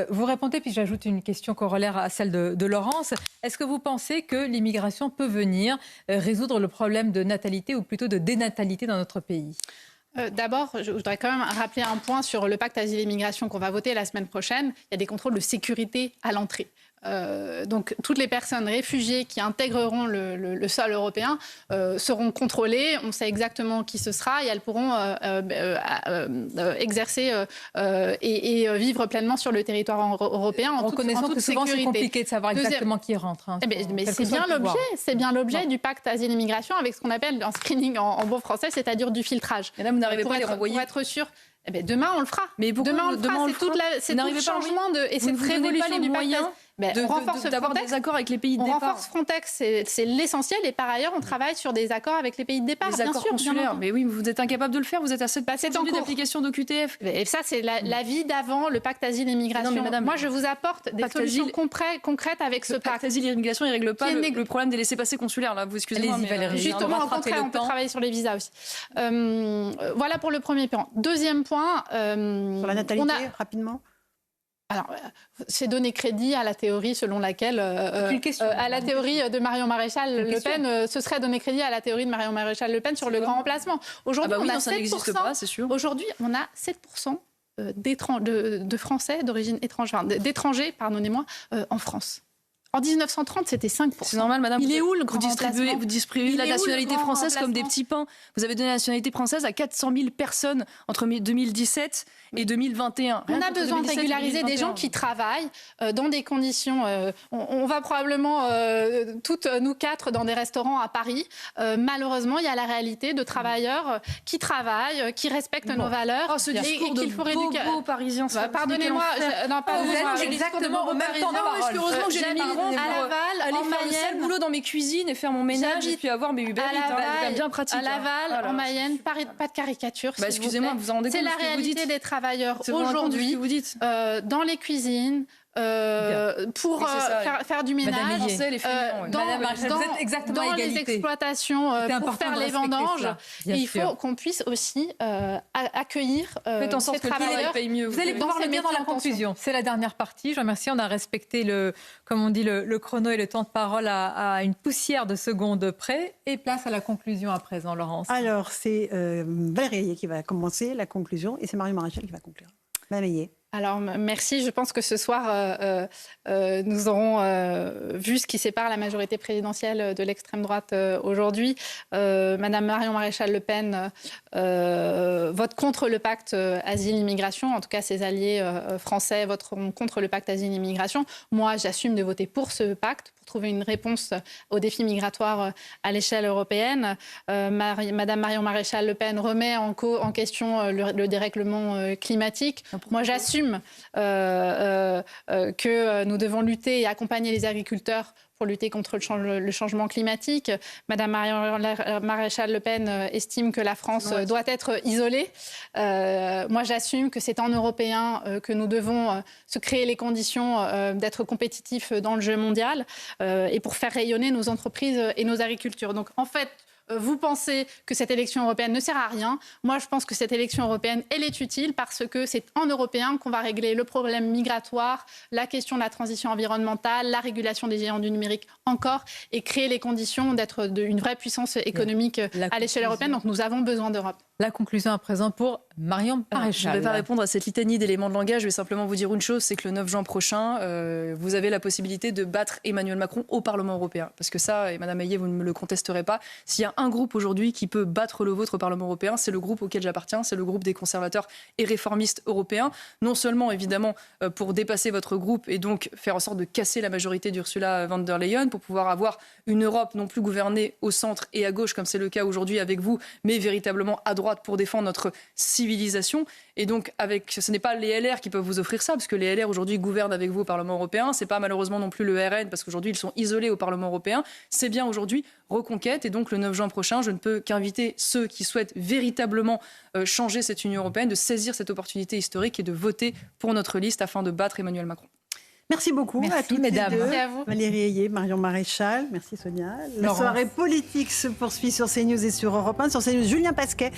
Vous répondez, puis j'ajoute une question corollaire à celle de Laurence. Est-ce que vous pensez que l'immigration peut venir résoudre le problème de natalité ou plutôt de dénatalité dans notre pays ? D'abord, je voudrais quand même rappeler un point sur le pacte asile et migration qu'on va voter la semaine prochaine. Il y a des contrôles de sécurité à l'entrée. Donc toutes les personnes réfugiées qui intégreront le sol européen seront contrôlées, on sait exactement qui ce sera et elles pourront exercer et vivre pleinement sur le territoire européen en reconnaissant que souvent c'est compliqué de savoir exactement qui rentre. Hein, mais c'est bien l'objet du pacte asile et migration avec ce qu'on appelle un screening en bon français, c'est-à-dire du filtrage. Et là, vous n'arrivez pas à les renvoyer. Pour être sûr. Demain, on le fera. Mais demain, on le fera. C'est tout le changement et cette révolution du moyen d'avoir des accords avec les pays de départ. On renforce Frontex, c'est l'essentiel. Et par ailleurs, on travaille sur des accords avec les pays de départ. Des accords consulaires. Mais oui, vous êtes incapable de le faire. Vous êtes à cette d'application d'OQTF. Et ça, c'est la vie d'avant le pacte asile et migration. Non, mais madame, moi, je vous apporte des solutions concrètes avec ce pacte. Le pacte asile et migration, il ne règle pas le problème des laissez-passer consulaires. Là, vous excusez-moi. Justement, au contraire, on peut travailler sur les visas aussi. Voilà pour le premier point. Deuxième point. Sur la natalité, rapidement. Alors, c'est donner crédit à la théorie selon laquelle, à la théorie de Marion Maréchal Le Pen, ce serait donner crédit à la théorie de Marion Maréchal Le Pen sur le grand remplacement. Aujourd'hui, on a 7%. Aujourd'hui, on a 7% de Français d'origine étrangère, d'étrangers, pardonnez-moi, en France. En 1930, c'était 5%. C'est normal, madame. Il est où le grand remplacement ? Vous distribuez la nationalité française comme des petits pains. Vous avez donné la nationalité française à 400 000 personnes entre 2017 et 2021. On a besoin de régulariser des gens qui travaillent dans des conditions... on va probablement, toutes nous quatre, dans des restaurants à Paris. Malheureusement, il y a la réalité de travailleurs qui travaillent, qui respectent nos valeurs. Ce discours de beaux parisiens. Pardonnez-moi. Vous êtes exactement au même temps de parole. Heureusement que j'ai les migrants à Laval, aller en faire le sale boulot dans mes cuisines et faire mon ménage et puis avoir mes Uber Eats, bien pratique. À Laval, en Mayenne, pas de caricature. Excusez-moi, vous en rendez compte. C'est la réalité des travailleurs aujourd'hui dans les cuisines. Pour faire du ménage, dans les exploitations, pour faire les vendanges. Il faut qu'on puisse aussi accueillir ces travailleurs. Vous allez pouvoir le dire dans la conclusion. C'est la dernière partie. Je remercie. On a respecté comme on dit, le chrono et le temps de parole à une poussière de seconde près. Et place à la conclusion à présent, Laurence. Alors, c'est Valérie Ayé qui va commencer la conclusion et c'est Marion Maréchal qui va conclure. Madame Ayé. Alors, merci. Je pense que ce soir, nous aurons vu ce qui sépare la majorité présidentielle de l'extrême droite aujourd'hui. Madame Marion Maréchal Le Pen vote contre le pacte asile-immigration. En tout cas, ses alliés français voteront contre le pacte asile-immigration. Moi, j'assume de voter pour ce pacte, pour trouver une réponse aux défis migratoires à l'échelle européenne. Madame Marion Maréchal Le Pen remet en question le dérèglement climatique. Moi, j'assume que nous devons lutter et accompagner les agriculteurs pour lutter contre le changement climatique. Madame Marion Maréchal Le Pen estime que la France doit être isolée. Moi, j'assume que c'est en Européen que nous devons se créer les conditions d'être compétitifs dans le jeu mondial et pour faire rayonner nos entreprises et nos agricultures. Donc, en fait, vous pensez que cette élection européenne ne sert à rien. Moi, je pense que cette élection européenne, elle est utile parce que c'est en européen qu'on va régler le problème migratoire, la question de la transition environnementale, la régulation des géants du numérique encore, et créer les conditions d'être une vraie puissance économique à l'échelle européenne. Donc, nous avons besoin d'Europe. La conclusion à présent pour Marion Maréchal. Je ne vais pas répondre à cette litanie d'éléments de langage. Je vais simplement vous dire une chose, c'est que le 9 juin prochain, vous avez la possibilité de battre Emmanuel Macron au Parlement européen. Parce que ça, et Madame Hayet, vous ne me le contesterez pas, s'il y a un groupe aujourd'hui qui peut battre le vôtre au Parlement européen, c'est le groupe auquel j'appartiens, c'est le groupe des conservateurs et réformistes européens. Non seulement, évidemment, pour dépasser votre groupe et donc faire en sorte de casser la majorité d'Ursula von der Leyen, pour pouvoir avoir une Europe non plus gouvernée au centre et à gauche, comme c'est le cas aujourd'hui avec vous, mais véritablement à droite pour défendre notre civilisation. Et donc, ce n'est pas les LR qui peuvent vous offrir ça, parce que les LR aujourd'hui gouvernent avec vous au Parlement européen. Ce n'est pas malheureusement non plus le RN, parce qu'aujourd'hui, ils sont isolés au Parlement européen. C'est bien aujourd'hui Reconquête. Et donc, le 9 juin prochain, je ne peux qu'inviter ceux qui souhaitent véritablement changer cette Union européenne, de saisir cette opportunité historique et de voter pour notre liste afin de battre Emmanuel Macron. Merci beaucoup à toutes mesdames. les deux. Merci à vous. Valérie Ayé, Marion Maréchal, merci Sonia. La Laurence. soirée politique se poursuit sur CNews et sur Europe 1. Sur CNews, Julien Pasquet.